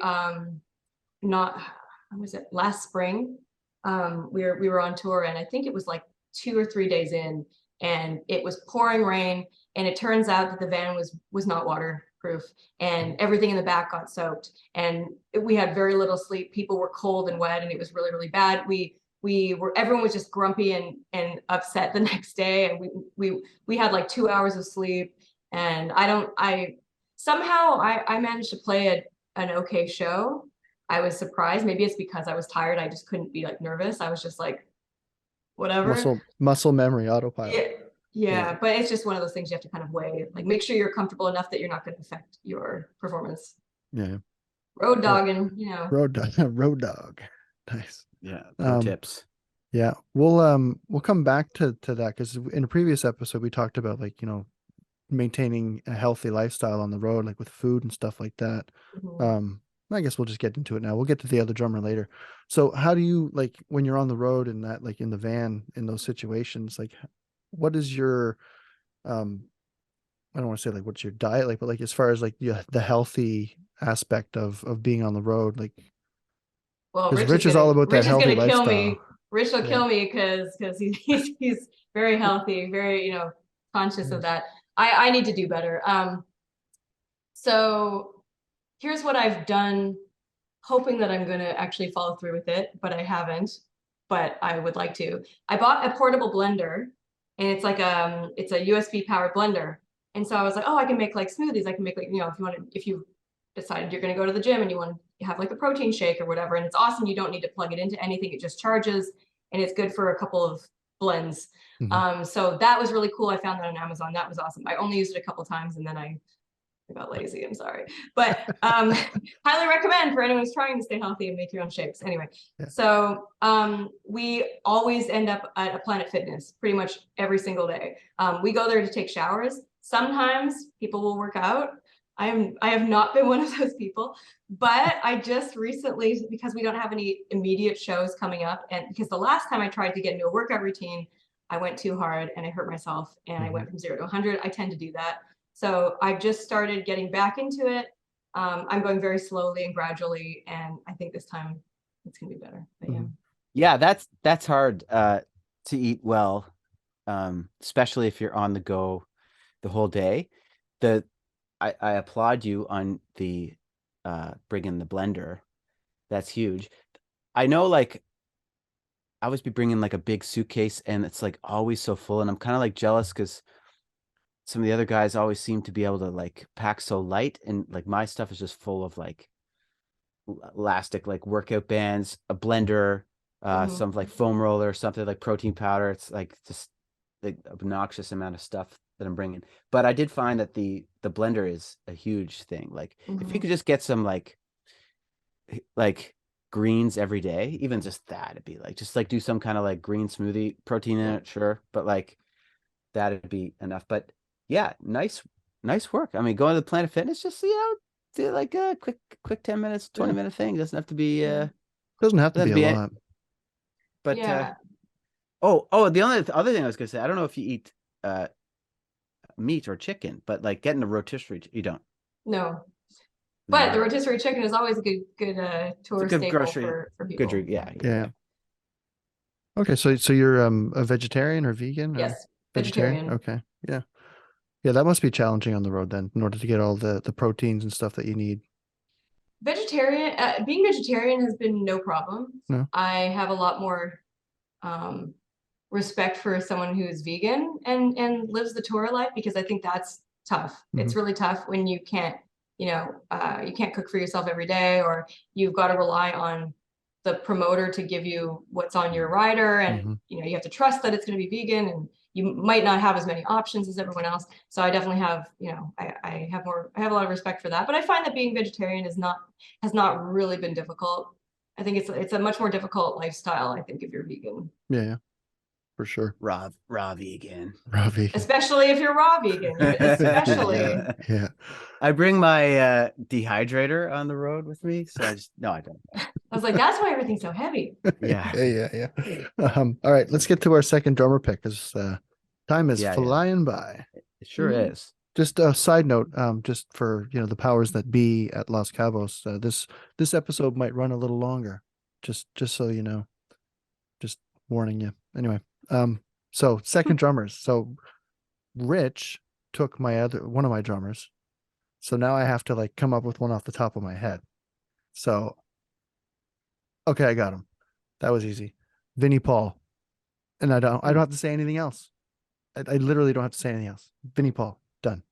not when was it, last spring, we were on tour, and I think it was like 2 or 3 days in, and it was pouring rain, and it turns out that the van was not waterproof, and everything in the back got soaked, and we had very little sleep. People were cold and wet, and it was really, really bad. Everyone was just grumpy and upset the next day, and we had like 2 hours of sleep, and I somehow managed to play an okay show. I was surprised. Maybe it's because I was tired. I just couldn't be like nervous. I was just like, whatever. Muscle memory, autopilot. Yeah, but it's just one of those things you have to kind of weigh. Like, make sure you're comfortable enough that you're not going to affect your performance. Yeah. Road dogging, Road dog. Nice. Yeah. Pro tips. Yeah. We'll come back to that, because in a previous episode we talked about maintaining a healthy lifestyle on the road, like with food and stuff like that. I guess we'll just get into it now. We'll get to the other drummer later. So how do you, when you're on the road and that, in the van, in those situations, what is your, I don't want to say what's your diet like, but as far as the healthy aspect of being on the road, well, Rich is all about that healthy lifestyle. Kill me. Rich will kill me because he's very healthy, very, conscious of that. I need to do better. So here's what I've done, hoping that I'm going to actually follow through with it, but I haven't, but I would like to. I bought a portable blender, and it's it's a USB powered blender. And so I was like, oh, I can make smoothies. I can make if you decided you're going to go to the gym and you want to have a protein shake or whatever. And it's awesome. You don't need to plug it into anything. It just charges, and it's good for a couple of blends. So that was really cool. I found that on Amazon. That was awesome. I only used it a couple times, and then I got lazy. I'm sorry, but highly recommend for anyone who's trying to stay healthy and make your own shakes. Anyway, so we always end up at a Planet Fitness pretty much every single day. We go there to take showers. Sometimes people will work out. I have not been one of those people, but I just recently, because we don't have any immediate shows coming up, and because the last time I tried to get into a workout routine, I went too hard and I hurt myself, and I went from 0 to 100. I tend to do that. So I've just started getting back into it. I'm going very slowly and gradually, and I think this time it's gonna be better. But yeah, that's hard to eat well, especially if you're on the go the whole day. I applaud you on the bringing the blender. That's huge. I know, I always be bringing a big suitcase, and it's always so full, and I'm kind of jealous because some of the other guys always seem to be able to pack so light, and my stuff is just full of elastic workout bands, a blender, some foam roller, something protein powder. It's just the obnoxious amount of stuff that I'm bringing. But I did find that the blender is a huge thing. If you could just get some greens every day, even just that, it'd be just do some kind of green smoothie, protein in it, sure, but that'd be enough. But yeah, nice work. I mean, going to the Planet Fitness, just do like a quick 10 minutes, 20-minute thing. Doesn't have to be Doesn't have to doesn't be a have to be lot. but Yeah. the other thing I was gonna say, I don't know if you eat meat or chicken, but like getting the rotisserie, you don't. No. No, But the right. rotisserie chicken is always a good It's a tour good staple grocery, for good people. drink. Yeah. Yeah. Okay, so you're a vegetarian or vegan or Yes, vegetarian? vegetarian. Okay, yeah, yeah. That must be challenging on the road then, in order to get all the proteins and stuff that you need. Vegetarian, being vegetarian has been no problem. No. I have a lot more respect for someone who's vegan and lives the tour life, because I think that's tough. It's really tough when you can't, you can't cook for yourself every day, or you've got to rely on the promoter to give you what's on your rider, and you have to trust that it's going to be vegan, and you might not have as many options as everyone else. So I definitely have, I have a lot of respect for that. But I find that being vegetarian has not really been difficult. I think it's a much more difficult lifestyle, I think, if you're vegan. Yeah, for sure. Raw vegan. Raw vegan. Especially if you're raw vegan, especially. Yeah. I bring my dehydrator on the road with me, so I don't. I was like, that's why everything's so heavy. Yeah. Yeah. All right, let's get to our second drummer pick, because time is flying by. It sure is. Just a side note, just for the powers that be at Los Cabos, this episode might run a little longer. Just so you know, just warning you. Anyway, so second drummers. So Rich took one of my drummers, so now I have to like come up with one off the top of my head. So, okay, I got him. That was easy. Vinnie Paul, and I don't have to say anything else. I literally don't have to say anything else. Vinnie Paul, done.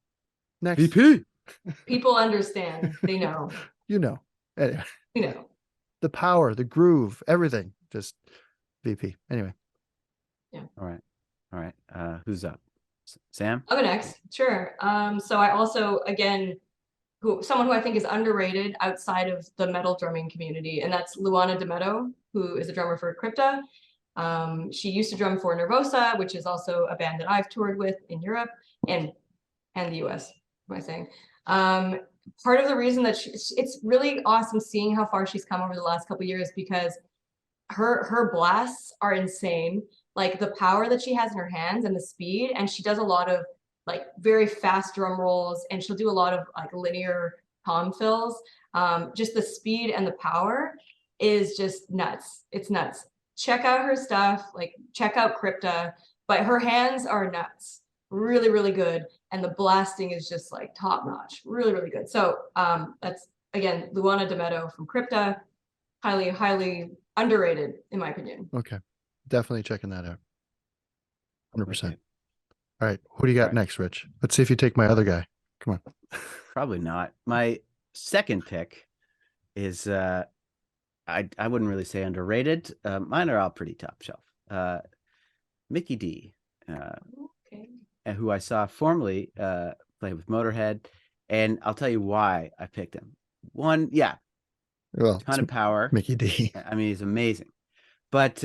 Next. VP. People understand. They know. Anyway, the power, the groove, everything. Just VP. Anyway. Yeah. All right. Who's up? Sam? I'll go next. Sure. So I also, again, someone who I think is underrated outside of the metal drumming community, and that's Luana D'Ameto, who is a drummer for Crypta. She used to drum for Nervosa, which is also a band that I've toured with in Europe and the US. What am I saying? Part of the reason that it's really awesome seeing how far she's come over the last couple of years, because her blasts are insane. Like the power that she has in her hands and the speed, and she does a lot of like very fast drum rolls, and she'll do a lot of like linear tom fills. Just the speed and the power is just nuts. It's nuts. Check out her stuff, like check out Crypta, but her hands are nuts. Really, really good. And the blasting is just like top notch. Really, really good. So that's, again, Luana D'Ameto from Crypta. Highly, highly underrated, in my opinion. Okay. Definitely checking that out. 100%. All right. Who do you got next, Rich? Let's see if you take my other guy. Come on. Probably not. My second pick is I wouldn't really say underrated. Mine are all pretty top shelf. Mickey D, who I saw formerly play with Motorhead, and I'll tell you why I picked him. One, ton of power. Mickey D. I mean, he's amazing. But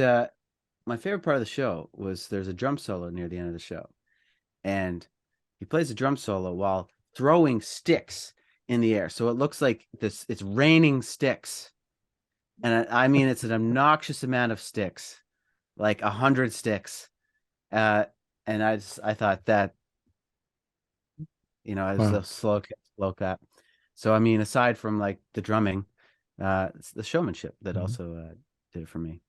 my favorite part of the show was there's a drum solo near the end of the show, and he plays a drum solo while throwing sticks in the air. So it looks like it's raining sticks. And I mean, it's an obnoxious amount of sticks, like 100 sticks. And I thought that, it was a slow clap. So, I mean, aside from like the drumming, it's the showmanship that also did it for me.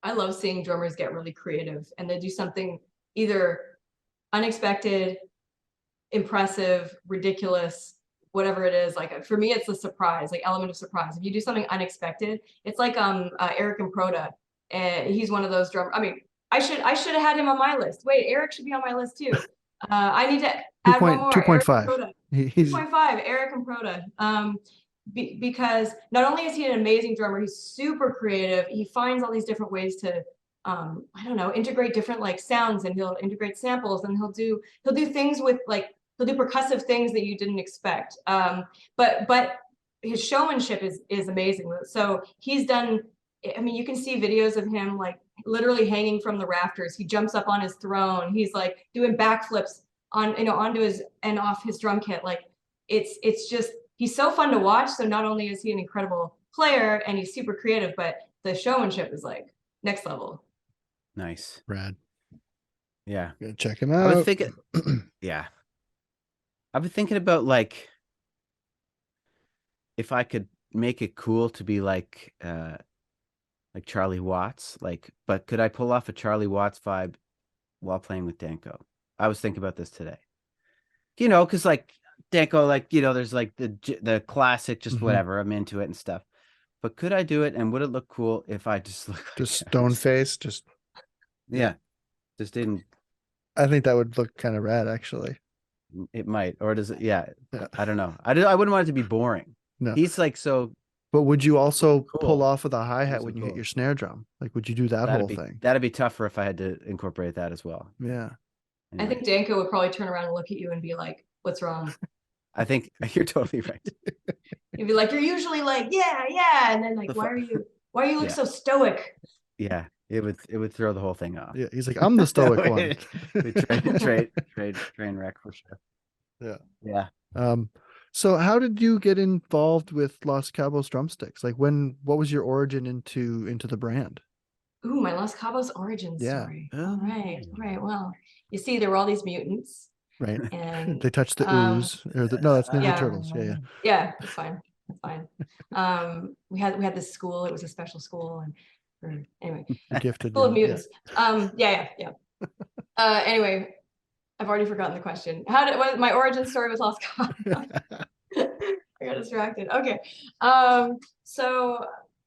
I love seeing drummers get really creative, and they do something either unexpected, impressive, ridiculous, whatever it is. Like for me, it's the surprise, like element of surprise. If you do something unexpected, it's like Eric Improda, and he's one of those drummers. I mean, I should have had him on my list. Wait, Eric should be on my list too. I need to add one more. 2.5. 2.5. Eric Improda. Because not only is he an amazing drummer, he's super creative. He finds all these different ways to integrate different like sounds, and he'll integrate samples, and he'll do things with like, he'll do percussive things that you didn't expect. But his showmanship is amazing. So he's done, I mean, you can see videos of him like literally hanging from the rafters. He jumps up on his throne. He's like doing backflips onto his and off his drum kit. Like it's just he's so fun to watch. So not only is he an incredible player and he's super creative, but the showmanship is like next level. Nice. Rad. Yeah. Gonna check him out. I was thinking, yeah. I've been thinking about like if I could make it cool to be like Charlie Watts, but could I pull off a Charlie Watts vibe while playing with Danko? I was thinking about this today. Because like Danko, there's like the classic, just whatever, I'm into it and stuff. But could I do it, and would it look cool if I just look just stone face? Just didn't. I think that would look kind of rad, actually. It might, or does it? Yeah. I don't know. I wouldn't want it to be boring. No, he's like so. But would you also cool. pull off with a hi-hat So when you cool. hit your snare drum? Like, would you do that whole thing? That'd be tougher if I had to incorporate that as well. Yeah. Anyway. I think Danko would probably turn around and look at you and be like, "What's wrong?" I think you're totally right. You'd be like, "You're usually like, yeah," and then like, why are you look so stoic? Yeah, it would throw the whole thing off. Yeah, he's like, I'm the stoic one. Train wreck for sure. Yeah. So how did you get involved with Los Cabos Drumsticks? Like what was your origin into the brand? Ooh, my Los Cabos origin story. All right. Well, you see, there were all these mutants. Right. And they touched the ooze. No, that's Ninja Turtles. Yeah. Yeah, that's fine. That's fine. We had this school, it was a special school, and anyway. Gifted. Full of mutants. Yeah. Anyway. I've already forgotten the question. What my origin story was Los Cabos? I got distracted. Okay. So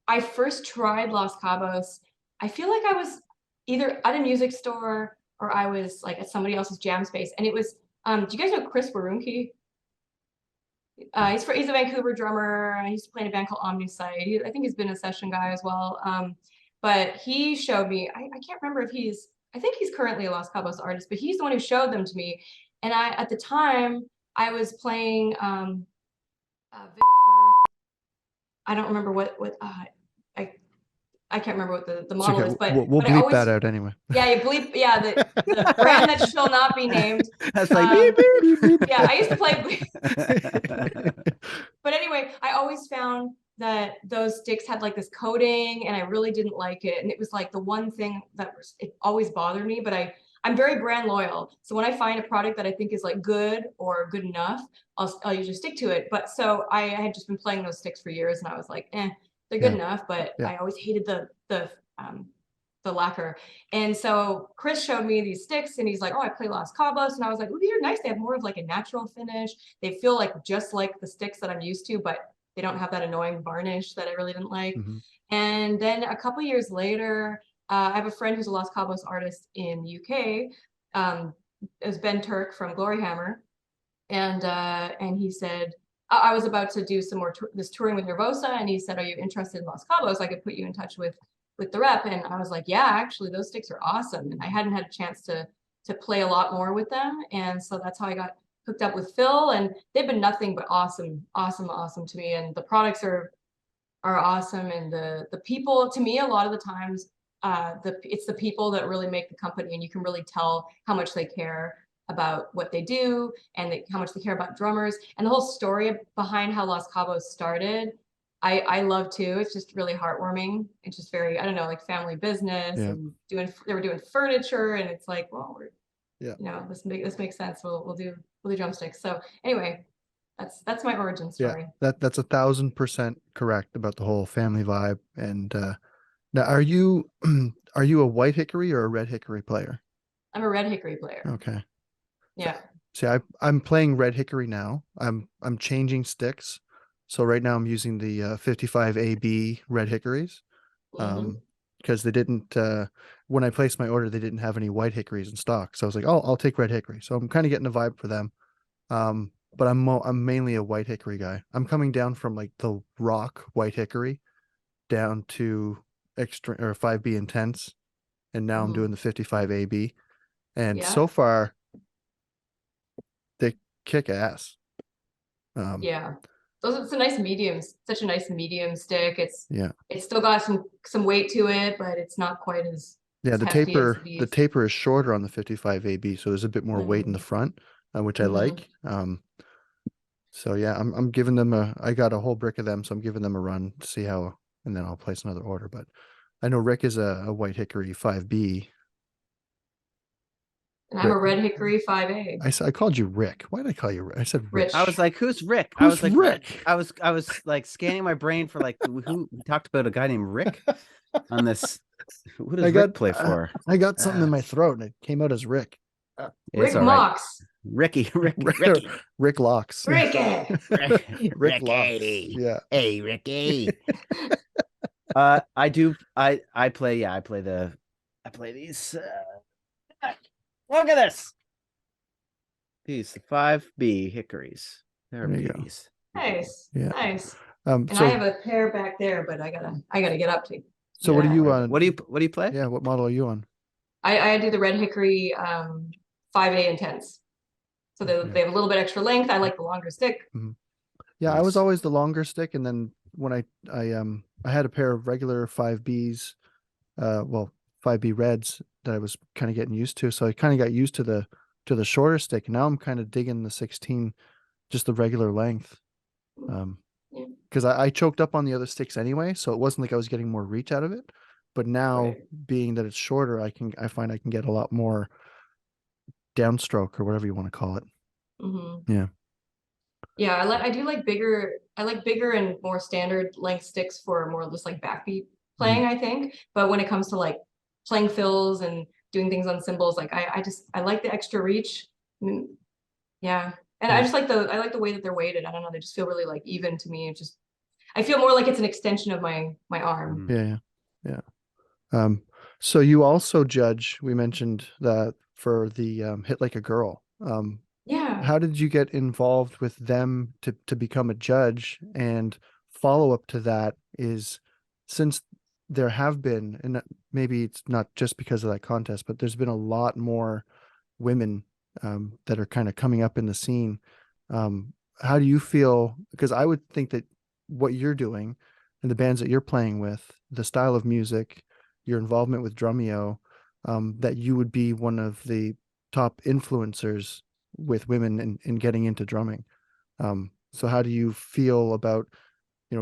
I first tried Los Cabos. I feel like I was either at a music store or I was like at somebody else's jam space. And it was, do you guys know Chris Warunki? He's a Vancouver drummer. He used to play in a band called Omnisite. I think he's been a session guy as well. But he showed me, I can't remember if I think he's currently a Los Cabos artist, but he's the one who showed them to me. And at the time, I was playing Vic Firth. I don't remember I can't remember what the model is, but we'll bleep that out anyway. Yeah, you bleep. Yeah, the brand that shall not be named. That's like beep, beep, beep. Yeah, I used to play. But anyway, I always found that those sticks had like this coating, and I really didn't like it. And it was like the one thing that it always bothered me. But I'm very brand loyal, so when I find a product that I think is like good or good enough, I'll usually stick to it. But so I had just been playing those sticks for years, and I was like, they're good enough. But I always hated the lacquer. And so Chris showed me these sticks, and he's like, "Oh, I play Los Cabos," and I was like, "Oh, these are nice. They have more of like a natural finish. They feel like just like the sticks that I'm used to, but they don't have that annoying varnish that I really didn't like." And then a couple years later, I have a friend who's a Los Cabos artist in the UK. It was Ben Turk from Glory Hammer, and he said, I was about to do some more this touring with Nervosa, and he said, "Are you interested in Los Cabos? I could put you in touch with the rep." And I was like, "Yeah, actually, those sticks are awesome." And I hadn't had a chance to play a lot more with them, and so that's how I got hooked up with Phil. And they've been nothing but awesome to me. And the products are awesome, and the people, to me, a lot of the times, it's the people that really make the company, and you can really tell how much they care about what they do and how much they care about drummers, and the whole story behind how Los Cabos started. I love too. It's just really heartwarming. It's just very, I don't know, like family business, and they were doing furniture, and it's like, well, this makes sense. We'll do drumsticks. So anyway, that's my origin story. Yeah, that's 1,000% correct about the whole family vibe. And now, are you a White Hickory or a Red Hickory player? I'm a Red Hickory player. Okay. Yeah. See, I'm playing Red Hickory now. I'm changing sticks. So right now I'm using the 55 AB Red Hickories. Because they didn't when I placed my order, they didn't have any White Hickories in stock. So I was like, oh, I'll take Red Hickory. So I'm kind of getting a vibe for them. But I'm mainly a White Hickory guy. I'm coming down from like the rock White Hickory down to extra or 5B intense, and now I'm doing the 55 AB. And so far they kick ass. It's a nice medium, such a nice medium stick. It's still got some weight to it, but it's not quite as the taper is shorter on the 55 AB, so there's a bit more weight in the front, which I like. So yeah, I'm giving them I got a whole brick of them, so I'm giving them a run to see how, and then I'll place another order. But I know Rick is a White Hickory 5B. And I'm a Red Hickory 5A. I called you Rick. Why did I call you Rick? I said Rich. I was like, who's Rick? I Who's was like, Rick? I was like scanning my brain for like who we talked about a guy named Rick on this. Who does Rick play for? I got something in my throat and it came out as Rick. It's Rick all right. Mox. Ricky. Rick Locks. Ricky. Rick Locks. Ricky. Yeah. Hey, Ricky. I play these. Look at this. These 5B hickories. They're There you go. beauties. Nice. Yeah. Nice. And I have a pair back there, but I gotta get up to. So what are you on? What do you play? Yeah, what model are you on? I do the Red Hickory 5A intense. So they have a little bit extra length. I like the longer stick. Mm-hmm. Yeah, Nice. I was always the longer stick, and then when I had a pair of regular 5Bs, 5B reds that I was kind of getting used to. So I kind of got used to the shorter stick. Now I'm kind of digging the 16, just the regular length. Because I choked up on the other sticks anyway, so it wasn't like I was getting more reach out of it. But now, being that it's shorter, I find I can get a lot more downstroke or whatever you want to call it. Mm-hmm. Yeah. Yeah, I do like bigger. I like bigger and more standard length sticks for more just like backbeat playing, I think. But when it comes to like playing fills and doing things on cymbals, like I like the extra reach. Yeah. And I just like the way that they're weighted. I don't know, they just feel really like even to me. I feel more like it's an extension of my arm. Yeah. So you also judge, we mentioned that for the Hit Like a Girl. Yeah. How did you get involved with them to become a judge? And follow up to that is, since there have been, and maybe it's not just because of that contest, but there's been a lot more women that are kind of coming up in the scene. How do you feel? Because I would think that what you're doing and the bands that you're playing with, the style of music, your involvement with Drumeo, that you would be one of the top influencers with women in getting into drumming. So how do you feel about,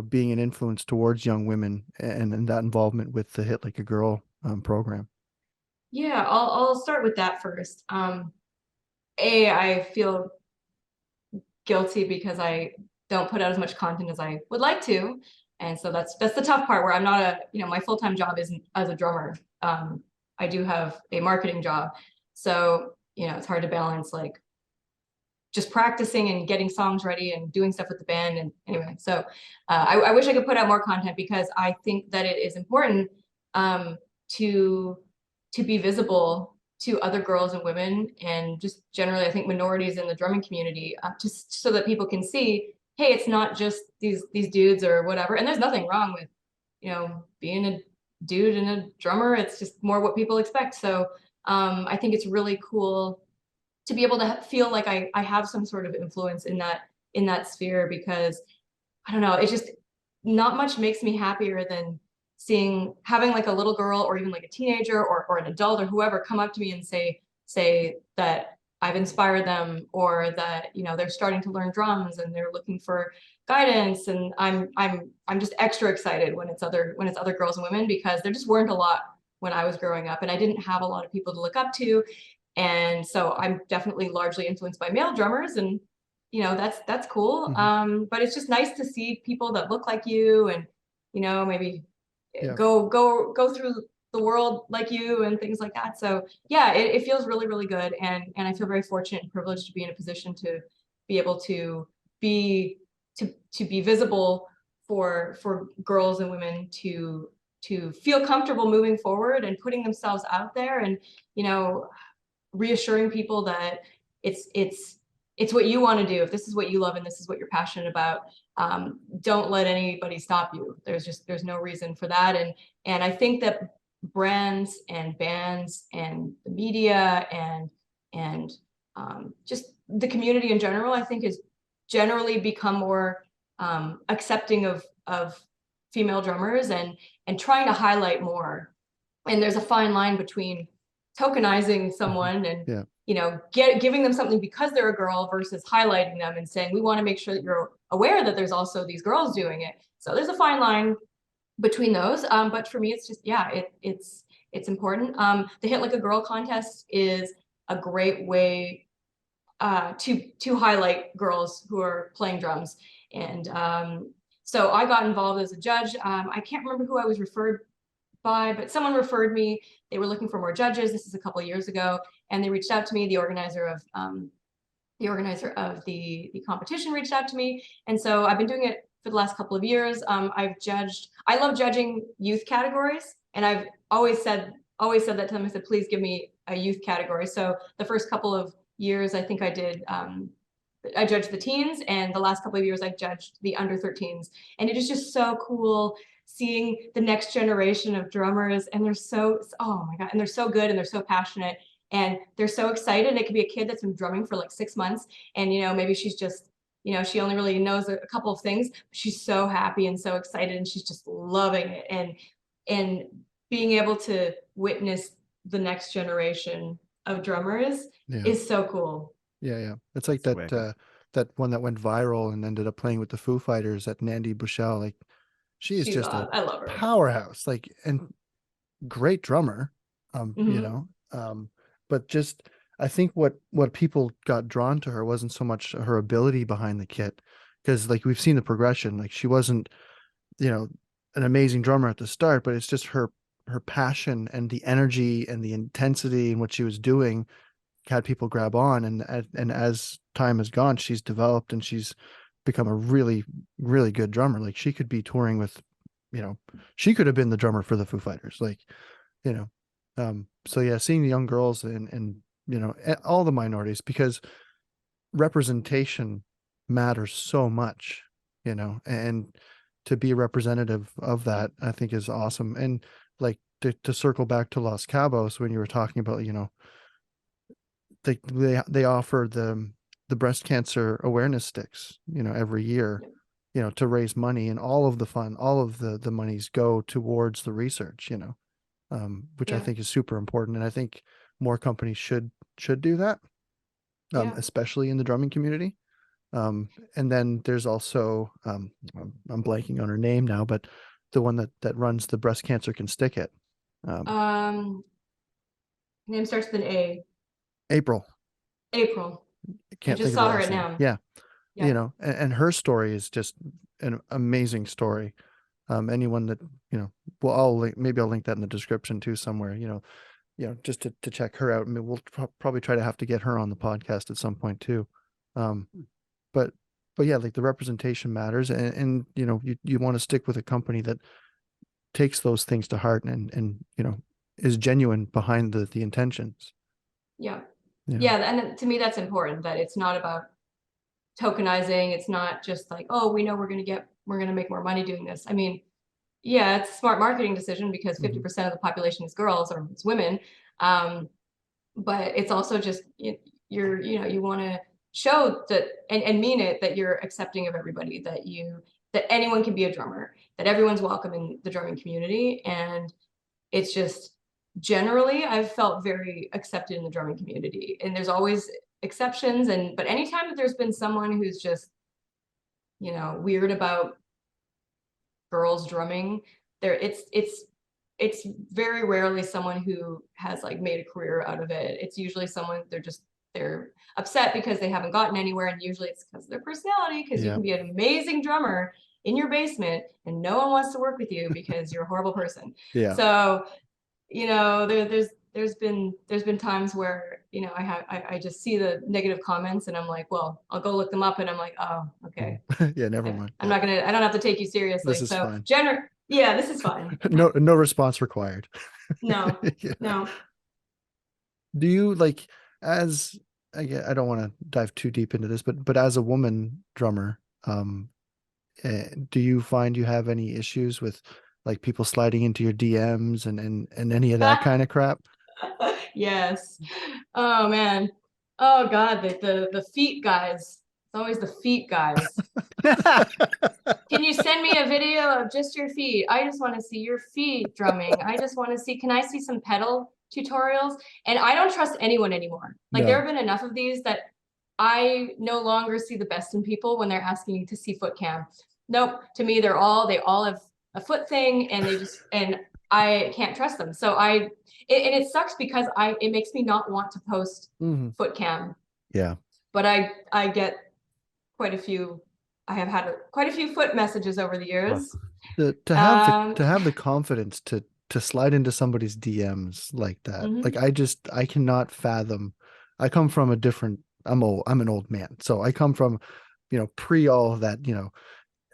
being an influence towards young women and that involvement with the Hit Like a Girl program? Yeah, I'll start with that first. I feel guilty because I don't put out as much content as I would like to. And so that's the tough part, where I'm not my full-time job isn't as a drummer. I do have a marketing job. So, it's hard to balance like just practicing and getting songs ready and doing stuff with the band. And anyway, so I wish I could put out more content, because I think that it is important to be visible to other girls and women, and just generally, I think minorities in the drumming community, just so that people can see, hey, it's not just these dudes or whatever. And there's nothing wrong with, being a dude and a drummer. It's just more what people expect. So I think it's really cool to be able to feel like I have some sort of influence in that sphere, because I don't know, it's just not much makes me happier than having like a little girl or even like a teenager or an adult or whoever come up to me and say that I've inspired them, or that, they're starting to learn drums and they're looking for guidance. And I'm just extra excited when it's other girls and women, because there just weren't a lot when I was growing up, and I didn't have a lot of people to look up to. And so I'm definitely largely influenced by male drummers, and that's cool. But it's just nice to see people that look like you, and maybe go through the world like you and things like that. So yeah, it feels really, really good. And I feel very fortunate and privileged to be in a position to be able to be visible for girls and women to feel comfortable moving forward and putting themselves out there, and reassuring people that it's what you want to do. If this is what you love and this is what you're passionate about, don't let anybody stop you. There's no reason for that. And I think that brands and bands and the media and just the community in general, I think, has generally become more accepting of female drummers and trying to highlight more. And there's a fine line between tokenizing someone and, Yeah. you know, giving them something because they're a girl versus highlighting them and saying, we want to make sure that you're aware that there's also these girls doing it. So there's a fine line between those. But for me, it's just, yeah, it's important. The Hit Like a Girl contest is a great way to highlight girls who are playing drums. And so I got involved as a judge. I can't remember who I was referred by, but someone referred me. They were looking for more judges. This is a couple of years ago, and they reached out to me. The organizer of the competition reached out to me, and so I've been doing it for the last couple of years. I love judging youth categories, and I've always said that to them. I said, please give me a youth category. So the first couple of years, I think I did. I judged the teens, and the last couple of years I judged the under 13s, and it is just so cool seeing the next generation of drummers, and they're so, oh my God, and they're so good and they're so passionate and they're so excited. It could be a kid that's been drumming for like 6 months, and you know, maybe she's just, you know, she only really knows a couple of things, but she's so happy and so excited and she's just loving it. And being able to witness the next generation of drummers is so cool. Yeah. It's like that one that went viral and ended up playing with the Foo Fighters, at Nandi Bushell. Like, she's just a I love her. powerhouse, like, and great drummer. You know, but just, I think what people got drawn to her wasn't so much her ability behind the kit, because like we've seen the progression. Like, she wasn't, you know, an amazing drummer at the start, but it's just her passion and the energy and the intensity in what she was doing had people grab on, and as time has gone, she's developed and she's become a really, really good drummer. Like, she could be touring with, you know, she could have been the drummer for the Foo Fighters, like, you know. So yeah, seeing the young girls and you know, all the minorities, because representation matters so much, you know, and to be representative of that, I think, is awesome. And like, to circle back to Los Cabos, when you were talking about, you know, they offer the breast cancer awareness sticks, you know, every year, you know, to raise money, and all of the monies go towards the research, you know, which I think is super important. And I think more companies should do that, especially in the drumming community. And then there's also, I'm blanking on her name now, but the one that runs the Breast Cancer Can Stick It. Name starts with an A. April. I just saw her now. Yeah. You know, and her story is just an amazing story. Anyone that, you know, well, maybe I'll link that in the description too somewhere, you know, just to check her out. I mean, we'll probably try to have to get her on the podcast at some point too. But yeah, like, the representation matters, and you know, you want to stick with a company that takes those things to heart and you know, is genuine behind the intentions. Yeah. And to me, that's important, that it's not about tokenizing. It's not just like, oh, we know we're going to make more money doing this. I mean, yeah, it's a smart marketing decision because 50% of the population is girls or is women. But it's also just, you know, you want to show that and mean it, that you're accepting of everybody, that anyone can be a drummer, that everyone's welcome in the drumming community. And it's just, generally, I've felt very accepted in the drumming community, and there's always exceptions. But anytime that there's been someone who's just, you know, weird about girls drumming, it's very rarely someone who has like made a career out of it. It's usually someone, they're upset because they haven't gotten anywhere, and usually it's because of their personality, because you can be an amazing drummer in your basement and no one wants to work with you because you're a horrible person. So, you know, there's been times where, you know, I just see the negative comments and I'm like, well, I'll go look them up, and I'm like, oh, okay. Never mind. I don't have to take you seriously. This is so fine. This is fine. No response required. No. Do you, like, as I don't want to dive too deep into this, but as a woman drummer, do you find you have any issues with like people sliding into your DMs and any of that kind of crap? Yes. Oh man. Oh God, the feet guys. It's always the feet guys. Can you send me a video of just your feet? I just want to see your feet drumming. I just want to see, can I see some pedal tutorials, and I don't trust anyone anymore. Like No. there have been enough of these that I no longer see the best in people when they're asking to see foot cam. Nope. To me, they all have a foot thing, and I can't trust them. So and it sucks because it makes me not want to post foot cam. Yeah. But I get quite a few. I have had quite a few foot messages over the years. To have the confidence to slide into somebody's DMs like that. Like I cannot fathom. I come from a different. I'm an old man, so I come from, pre all of that.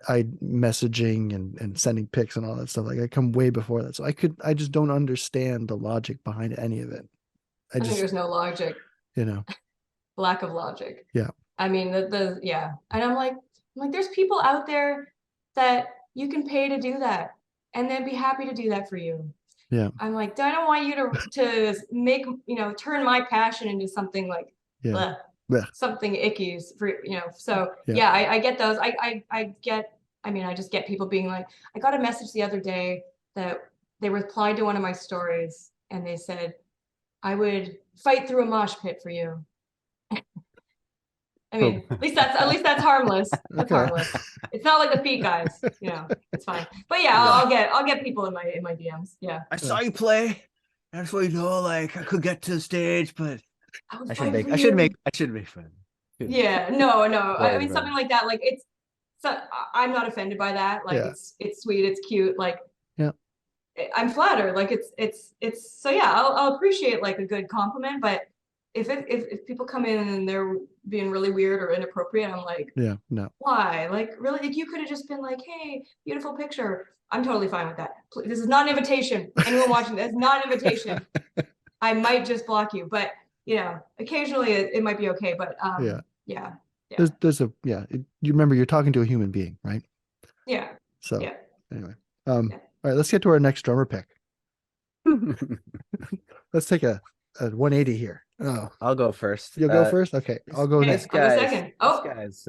I messaging and sending pics and all that stuff. Like I come way before that, so I just don't understand the logic behind any of it. I think there's no logic. Lack of logic. Yeah. I mean yeah, and I'm like there's people out there that you can pay to do that, and they'd be happy to do that for you. Yeah. I'm like, I don't want you to make turn my passion into something like something icky for So yeah, I get those. I just get people being like, I got a message the other day that they replied to one of my stories and they said, I would fight through a mosh pit for you. I mean, at least that's harmless. That's harmless. It's not like the feet guys, it's fine. But yeah, I'll get people in my DMs. Yeah. I saw you play. I just want you to know, like, I could get to the stage, but I should make fun. Yeah, no. I mean, something like that. Like I'm not offended by that. Like it's sweet, it's cute. Like I'm flattered. Like it's so yeah. I'll appreciate like a good compliment, but if people come in and they're being really weird or inappropriate, I'm like, no. Why? Like really? Like you could have just been like, hey, beautiful picture. I'm totally fine with that. This is not an invitation. Anyone watching this, not an invitation. I might just block you, but occasionally it might be okay. But yeah. There's you remember you're talking to a human being, right? Yeah. So anyway, all right, let's get to our next drummer pick. Let's take a 180 here. Oh, I'll go first. You'll go first? Okay, I'll go next. I'll go second. This guy's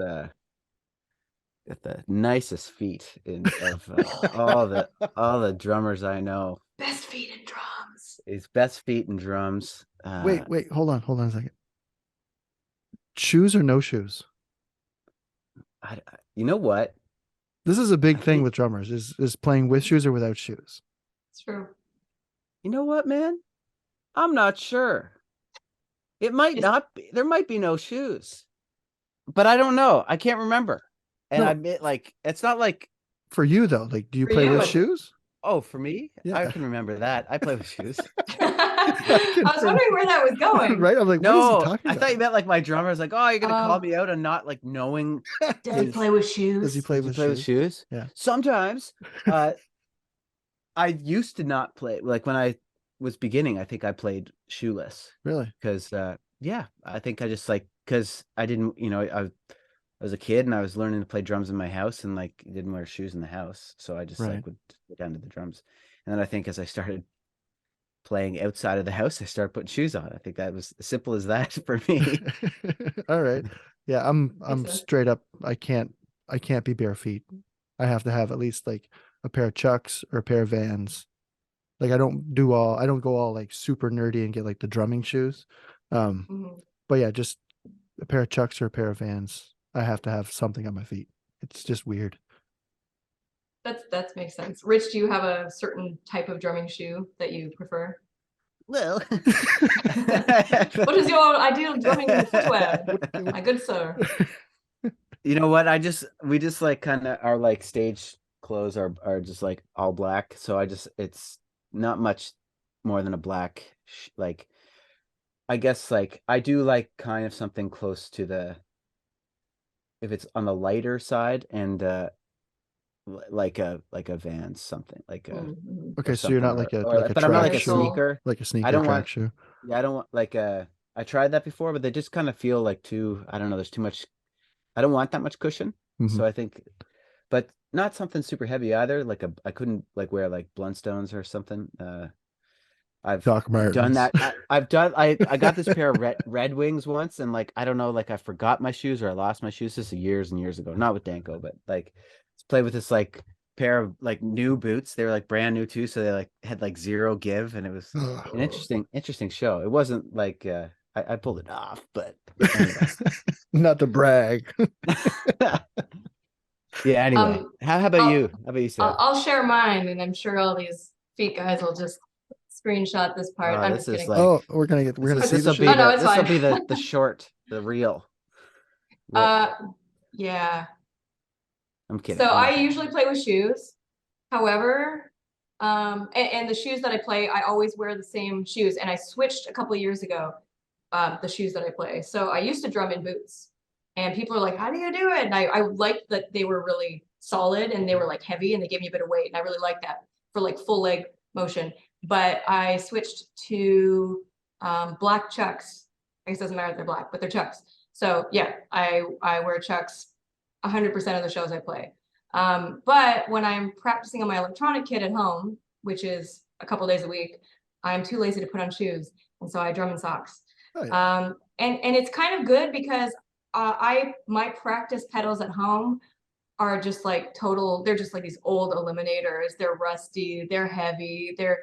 got the nicest feet of all the drummers I know. Best feet in drums. His best feet in drums. Wait, hold on a second. Shoes or no shoes? You know what? This is a big thing with drummers is playing with shoes or without shoes. It's true. You know what, man? I'm not sure. It might not be. There might be no shoes, but I don't know. I can't remember. And I admit, like, it's not like for you though. Like, do you play with shoes? Oh, for me, I can remember that. I play with shoes. I was wondering where that was going. Right? I'm like, no, what is he talking about? I thought you meant like my drummer is like, oh, you're gonna call me out on not like knowing. Does he play with shoes? Does he play with shoes? Yeah. Sometimes. I used to not play. Like when I was beginning, I think I played shoeless. Really? Because I think I just like because I didn't, I was a kid and I was learning to play drums in my house and like didn't wear shoes in the house, so I just like would go down to the drums. And then I think as I started playing outside of the house, I started putting shoes on. I think that was as simple as that for me. All right. Yeah, I'm straight up. I can't be bare feet. I have to have at least like a pair of Chucks or a pair of Vans. Like I don't go all like super nerdy and get like the drumming shoes. But yeah, just a pair of Chucks or a pair of Vans. I have to have something on my feet. It's just weird. That makes sense. Rich, do you have a certain type of drumming shoe that you prefer? Well, what is your ideal drumming footwear, my good sir? You know what? We just like kind of our like stage clothes are just like all black. So it's not much more than a black, like, I guess like I do like kind of something close to if it's on the lighter side and like a Vans, something like a okay, so you're not like a but I'm not like a sneaker, like a sneaker. I don't track want shoe. Yeah, I don't want like I tried that before, but they just kind of feel like I don't know, there's too much. I don't want that much cushion, so I think, but not something super heavy either. Like I couldn't like wear like Blundstones or something. I've done that. I got this pair of Red Wings once, and like I don't know, like I forgot my shoes or I lost my shoes. This is years and years ago, not with Danko, but like let's play with this like pair of like new boots. They were like brand new too, so they like had like zero give, and it was an interesting show. It wasn't like I pulled it off, but anyway. Not to brag. Yeah. Anyway, how about you? How about you, Seth? I'll share mine, and I'm sure all these feet guys will just screenshot this part. I'm This just is kidding. like we're gonna see this will the be shoot. no, it's this will fine. be the short, the reel. Yeah. I'm kidding. So I usually play with shoes. However, and the shoes that I play, I always wear the same shoes. And I switched a couple of years ago, the shoes that I play. So I used to drum in boots, and people are like, "How do you do it?" And I liked that they were really solid and they were like heavy and they gave me a bit of weight, and I really liked that for like full leg motion. But I switched to black Chucks. I guess it doesn't matter if they're black, but they're Chucks. So yeah, I wear Chucks 100% of the shows I play. But when I'm practicing on my electronic kit at home, which is a couple days a week, I'm too lazy to put on shoes, and so I drum in socks. Oh, yeah. And it's kind of good because my practice pedals at home are just like they're just like these old eliminators. They're rusty, they're heavy, they're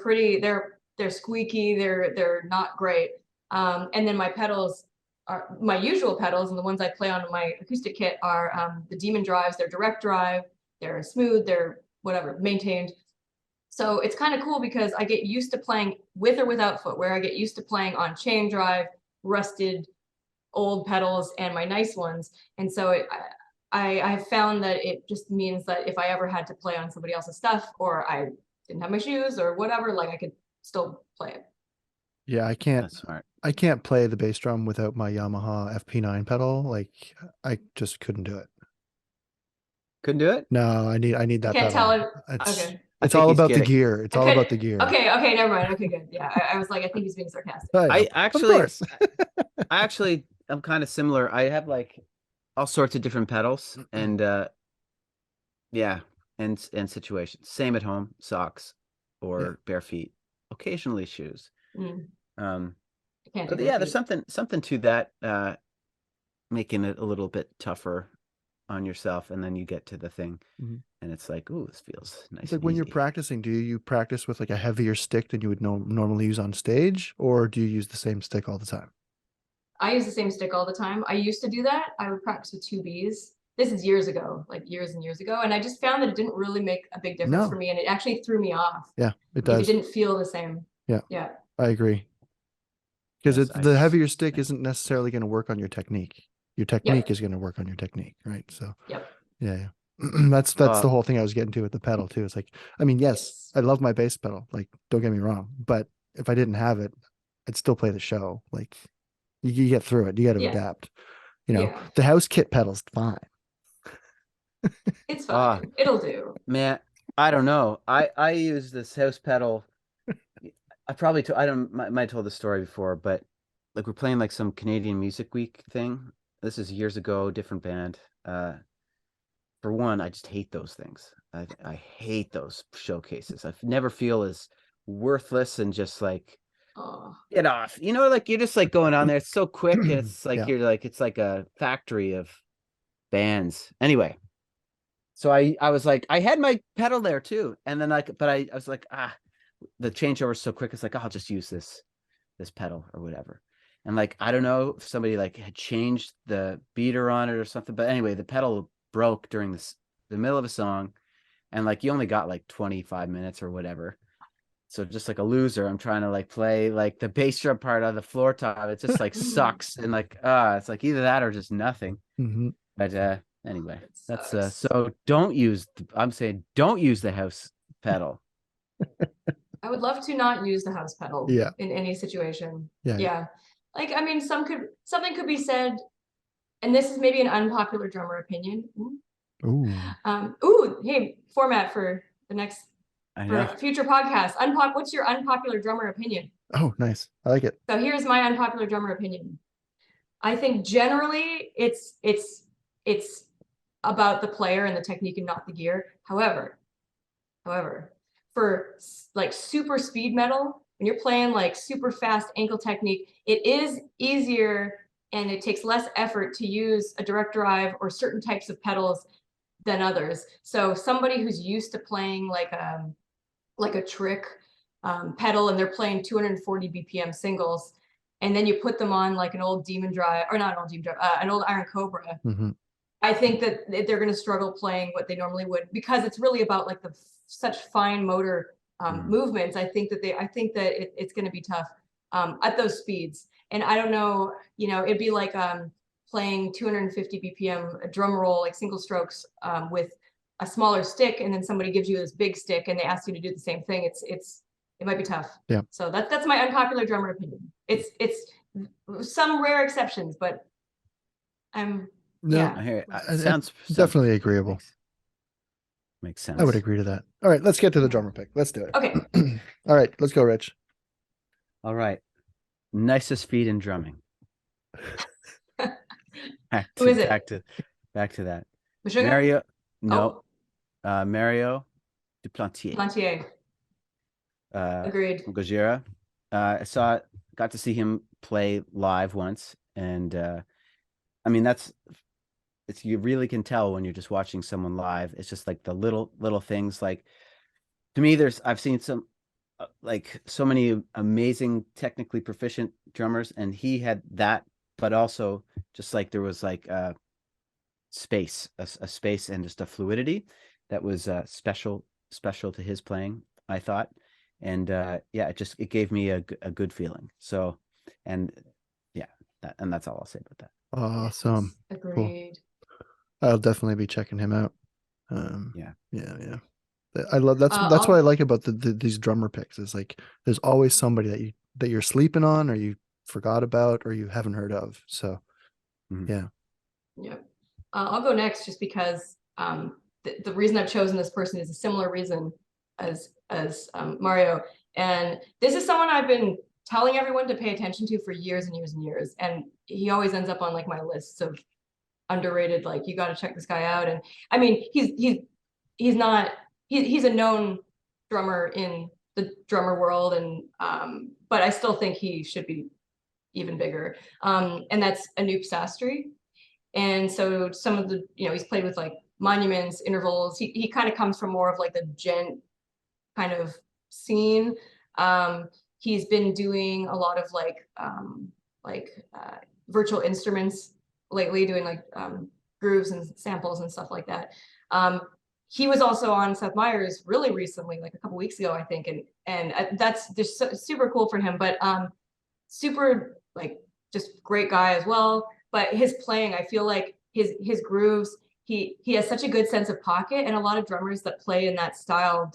pretty, they're squeaky, they're not great. And then my pedals are my usual pedals, and the ones I play on my acoustic kit are the Demon drives. They're direct drive, they're smooth, they're whatever, maintained. So it's kind of cool because I get used to playing with or without footwear. I get used to playing on chain drive, rusted old pedals, and my nice ones. And so I found that it just means that if I ever had to play on somebody else's stuff, or I didn't have my shoes or whatever, like I could still play it. Yeah, That's smart. I can't play the bass drum without my Yamaha FP9 pedal. Like I just couldn't do it. Couldn't do it? No, I need that Can't pedal. tell it. Okay. It's all about the gear. It's all about the gear. Okay, never mind. Okay, good. Yeah, I was like, I think he's being sarcastic. I actually, of course. I'm kind of similar. I have like all sorts of different pedals, and yeah, and situations. Same at home, socks or bare feet. Occasionally shoes. But yeah, there's something to that, making it a little bit tougher on yourself, and then you get to the thing, and it's like, ooh, this feels nice. It's like when you're practicing, do you practice with like a heavier stick than you would normally use on stage, or do you use the same stick all the time? I use the same stick all the time. I used to do that. I would practice with 2Bs. This is years ago, like years and years ago, and I just found that it didn't really make a big difference for me, and it actually threw me off. Yeah, it does. It didn't feel the same. Yeah, I agree. Because the heavier stick isn't necessarily going to work on your technique. Your technique is going to work on your technique, right? So yeah. that's the whole thing I was getting to with the pedal too. It's like, I mean, yes, I love my bass pedal. Like, don't get me wrong, but if I didn't have it, I'd still play the show. Like, you get through it. You got to adapt. You know, the house kit pedal's fine. It's fine. It'll do. Man, I don't know. I use this house pedal. I probably might have told the story before, but like we're playing like some Canadian Music Week thing. This is years ago, different band. For one, I just hate those things. I hate those showcases. I never feel as worthless and just like get off. You know, like you're just like going on there. It's so quick, and it's like you're like it's like a factory of bands. Anyway, so I was like, I had my pedal there too, and then I was like, the changeover is so quick. It's like, I'll just use this pedal or whatever. And like, I don't know if somebody like had changed the beater on it or something, but anyway, the pedal broke during the middle of a song, and like you only got like 25 minutes or whatever. So just like a loser, I'm trying to like play like the bass drum part on the floor top. It just like sucks, and like it's like either that or just nothing. But anyway, that's so don't use the house pedal. I would love to not use the house pedal in any situation. Yeah. Like, I mean, something could be said, and this is maybe an unpopular drummer opinion. Hey, format for the next future podcast. What's your unpopular drummer opinion? Oh, nice. I like it. So here's my unpopular drummer opinion. I think generally it's about the player and the technique and not the gear. However, for like super speed metal, when you're playing like super fast ankle technique, it is easier and it takes less effort to use a direct drive or certain types of pedals than others. So somebody who's used to playing like a trick pedal, and they're playing 240 BPM singles, and then you put them on like an old Demon Drive, or not an old Demon Drive, an old Iron Cobra. I think that they're going to struggle playing what they normally would, because it's really about like such fine motor movements. I think that it's going to be tough at those speeds. And I don't know, it'd be like playing 250 BPM a drum roll, like single strokes with a smaller stick, and then somebody gives you this big stick and they ask you to do the same thing. It might be tough. Yeah. So that's my unpopular drummer opinion. It's some rare exceptions, but I hear it. It sounds definitely agreeable. Makes sense. I would agree to that. All right, let's get to the drummer pick. Let's do it. Okay. All right, let's go, Rich. All right. Nicest feat in drumming. Who is it? Back to that. Meshuggah? Mario. No. Mario Duplantier. Plantier. Agreed. From Gojira. Got to see him play live once, and I mean, you really can tell when you're just watching someone live. It's just like the little things. Like, to me, I've seen some like so many amazing technically proficient drummers, and he had that, but also just like there was like a space and just a fluidity that was special to his playing, I thought. And it gave me a good feeling. So, and that's all I'll say about that. Awesome. Agreed. Cool. I'll definitely be checking him out. Yeah. I love that's what I like about these drummer picks, is like there's always somebody that you're sleeping on, or you forgot about, or you haven't heard of. So yeah. I'll go next, just because the reason I've chosen this person is a similar reason as Mario, and this is someone I've been telling everyone to pay attention to for years and years and years, and he always ends up on like my lists of underrated, like, you got to check this guy out. And I mean, he's a known drummer in the drummer world, and but I still think he should be even bigger, and that's Anoop Sastry. And so some of the, he's played with like Monuments, Intervals. He kind of comes from more of like the gent kind of scene. He's been doing a lot of like virtual instruments lately, doing like grooves and samples and stuff like that. He was also on Seth Meyers really recently, like a couple weeks ago, I think, and that's just super cool for him. But super, like, just great guy as well. But his playing, I feel like his grooves, he has such a good sense of pocket, and a lot of drummers that play in that style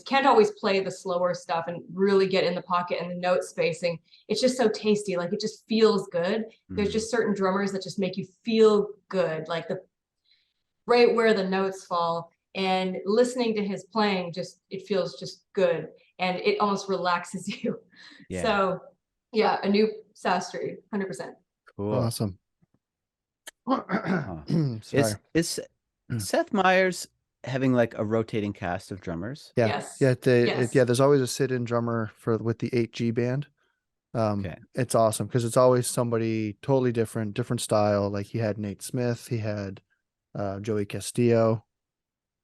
can't always play the slower stuff and really get in the pocket and the note spacing. It's just so tasty. Like, it just feels good. There's just certain drummers that just make you feel good, like right where the notes fall, and listening to his playing, it feels just good, and it almost relaxes you. Yeah. So yeah, Anoop Sastry, 100%. Cool. Awesome. Sorry. Is Seth Meyers having like a rotating cast of drummers? Yeah. Yes. There's always a sit-in drummer with the 8G band. It's awesome because it's always somebody totally different style. Like, he had Nate Smith, he had Joey Castillo.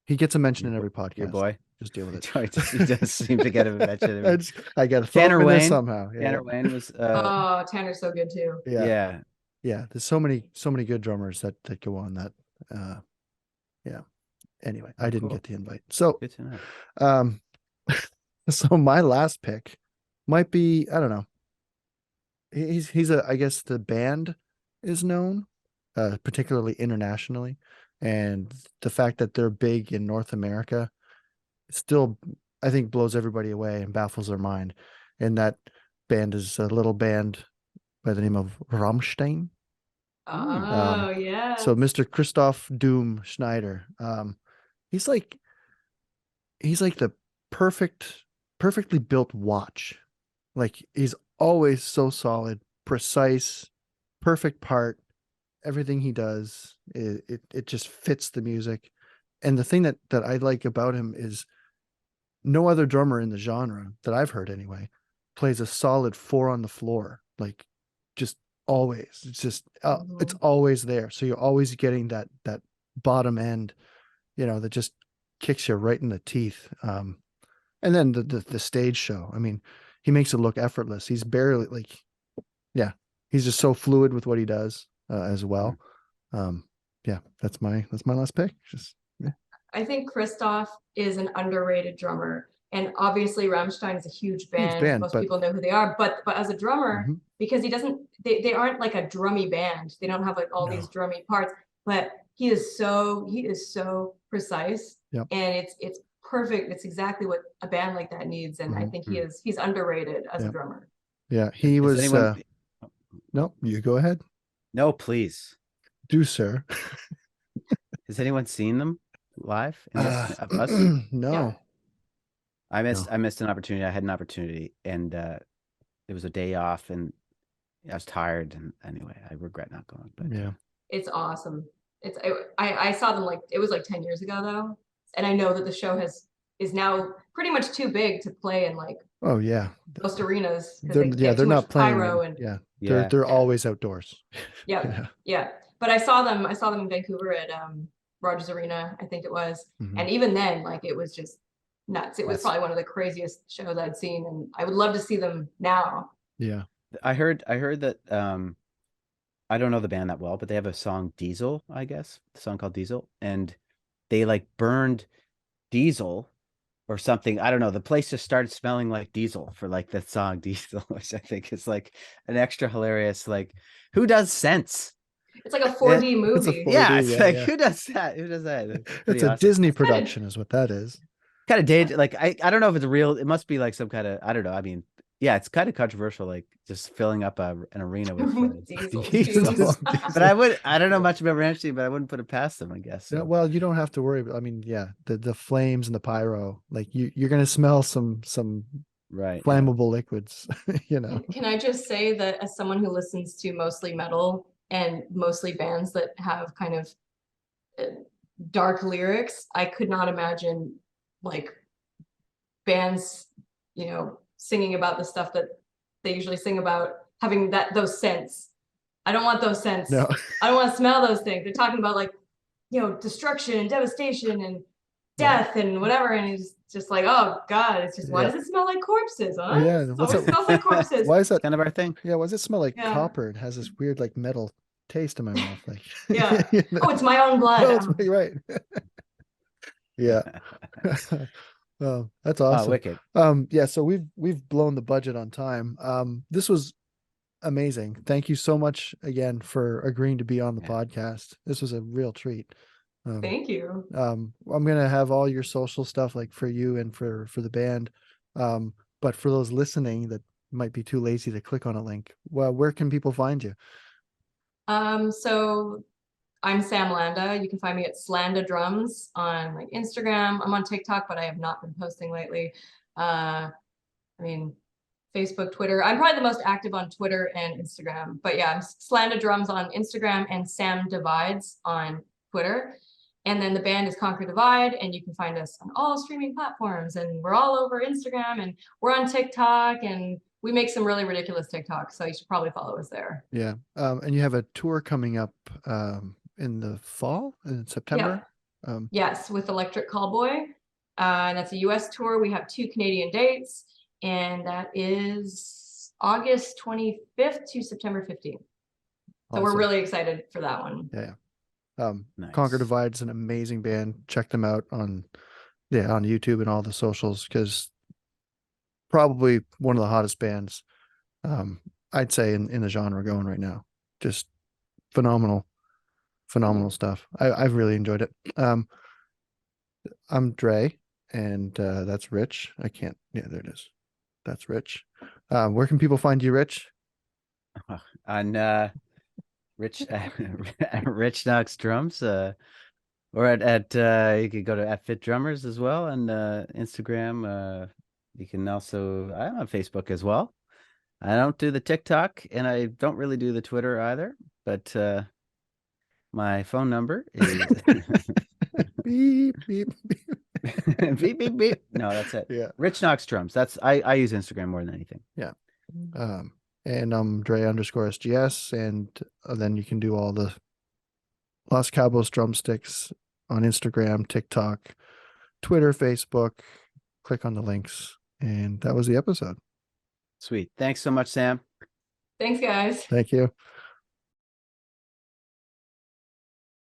He gets a mention in every podcast. Your boy. Just deal with it. He does seem to get a mention. I got to throw him in there somehow. Tanner Wayne was. Tanner's so good too. Yeah. There's so many good drummers that go on that. Anyway, I didn't get the invite. So good to know. So my last pick might be, I don't know. I guess the band is known, particularly internationally, and the fact that they're big in North America still, I think, blows everybody away and baffles their mind. And that band is a little band by the name of Rammstein. Yeah. So Mr. Christoph Doom Schneider, he's like the perfectly built watch. Like, he's always so solid, precise, perfect part. Everything he does, it just fits the music. And the thing that I like about him is no other drummer in the genre that I've heard anyway plays a solid 4 on the floor. Like, just always. It's just it's always there. So you're always getting that bottom end, that just kicks you right in the teeth. And then the stage show. I mean, he makes it look effortless. He's barely he's just so fluid with what he does as well. Yeah, that's my last pick. Just I think Christoph is an underrated drummer. And obviously Rammstein is a huge band. Most people know who they are, but as a drummer, because they aren't like a drummy band. They don't have like all these drummy parts, but he is so precise. Yep. And it's perfect. It's exactly what a band like that needs. And I think he's underrated as a drummer. Yeah, he was no, you go ahead. No, please. Do, sir. Has anyone seen them live? No. Yeah. I missed an opportunity. I had an opportunity, and it was a day off, and I was tired. And anyway, I regret not going. But yeah, it's awesome. I saw them it was like 10 years ago though, and I know that the show is now pretty much too big to play in oh yeah, most arenas. They're not playing. Pyro and they're always outdoors. Yeah. But I saw them in Vancouver at Rogers Arena, I think it was, and even then, it was just nuts. It was probably one of the craziest shows I'd seen, and I would love to see them now. Yeah, I heard that I don't know the band that well, but they have a song Diesel, I guess, the song called Diesel, and they burned diesel or something. I don't know. The place just started smelling like diesel for the song Diesel, which I think is an extra hilarious. Who does Sense? It's like a 4D movie. It's who does that? Who does that? It's a Disney production, is what that is. Kind of dated. I don't know if it's real. It must be some kind of, I don't know. I mean, yeah, it's kind of controversial, just filling up an arena with diesel. But I don't know much about Rammstein, but I wouldn't put it past them, I guess. So. Yeah, well, you don't have to worry. I mean, the flames and the pyro, you're gonna smell some flammable liquids. Can I just say that as someone who listens to mostly metal and mostly bands that have kind of dark lyrics, I could not imagine bands, singing about the stuff that they usually sing about, having those scents. I don't want those scents. No. I don't want to smell those things. They're talking about destruction and devastation and death and whatever, and it's just oh god, it's just why does it smell like corpses? Huh? Yeah, it smells like corpses. Why is that kind of our thing? Yeah, why does it smell like copper? It has this weird metal taste in my mouth. Oh, it's my own blood. No, it's right. Yeah. Oh, that's awesome. Oh, wicked. Yeah, so we've blown the budget on time. This was amazing. Thank you so much again for agreeing to be on the podcast. This was a real treat. Thank you. I'm gonna have all your social stuff for you and for the band. But for those listening that might be too lazy to click on a link, well, where can people find you? So I'm Sam Landa. You can find me at Slanda Drums on Instagram. I'm on TikTok, but I have not been posting lately. Facebook, Twitter. I'm probably the most active on Twitter and Instagram. But yeah, I'm Slanda Drums on Instagram and Sam Divides on Twitter. And then the band is Conquer Divide, and you can find us on all streaming platforms. And we're all over Instagram, and we're on TikTok, and we make some really ridiculous TikToks. So you should probably follow us there. Yeah. And you have a tour coming up in the fall, in September. Yeah. Yes, with Electric Callboy. And that's a US tour. We have 2 Canadian dates, and that is August 25th to September 15th. So we're really excited for that one. Yeah. Nice. Conquer Divide is an amazing band. Check them out on YouTube and all the socials, because probably one of the hottest bands I'd say in the genre going right now. Just phenomenal stuff. I've really enjoyed it. I'm Dre, and that's Rich. There it is. That's Rich. Where can people find you, Rich? On Rich Knox Drums, or at you could go to @Fit Drummers as well, and Instagram. You can also, I'm on Facebook as well. I don't do the TikTok, and I don't really do the Twitter either, but my phone number is beep beep beep. beep beep beep. No, that's it. Yeah. Rich Knox Drums. I use Instagram more than anything. Yeah. And I'm Dre _SGS, and then you can do all the Los Cabos Drumsticks on Instagram, TikTok, Twitter, Facebook. Click on the links. And that was the episode. Sweet. Thanks so much, Sam. Thanks, guys. Thank you.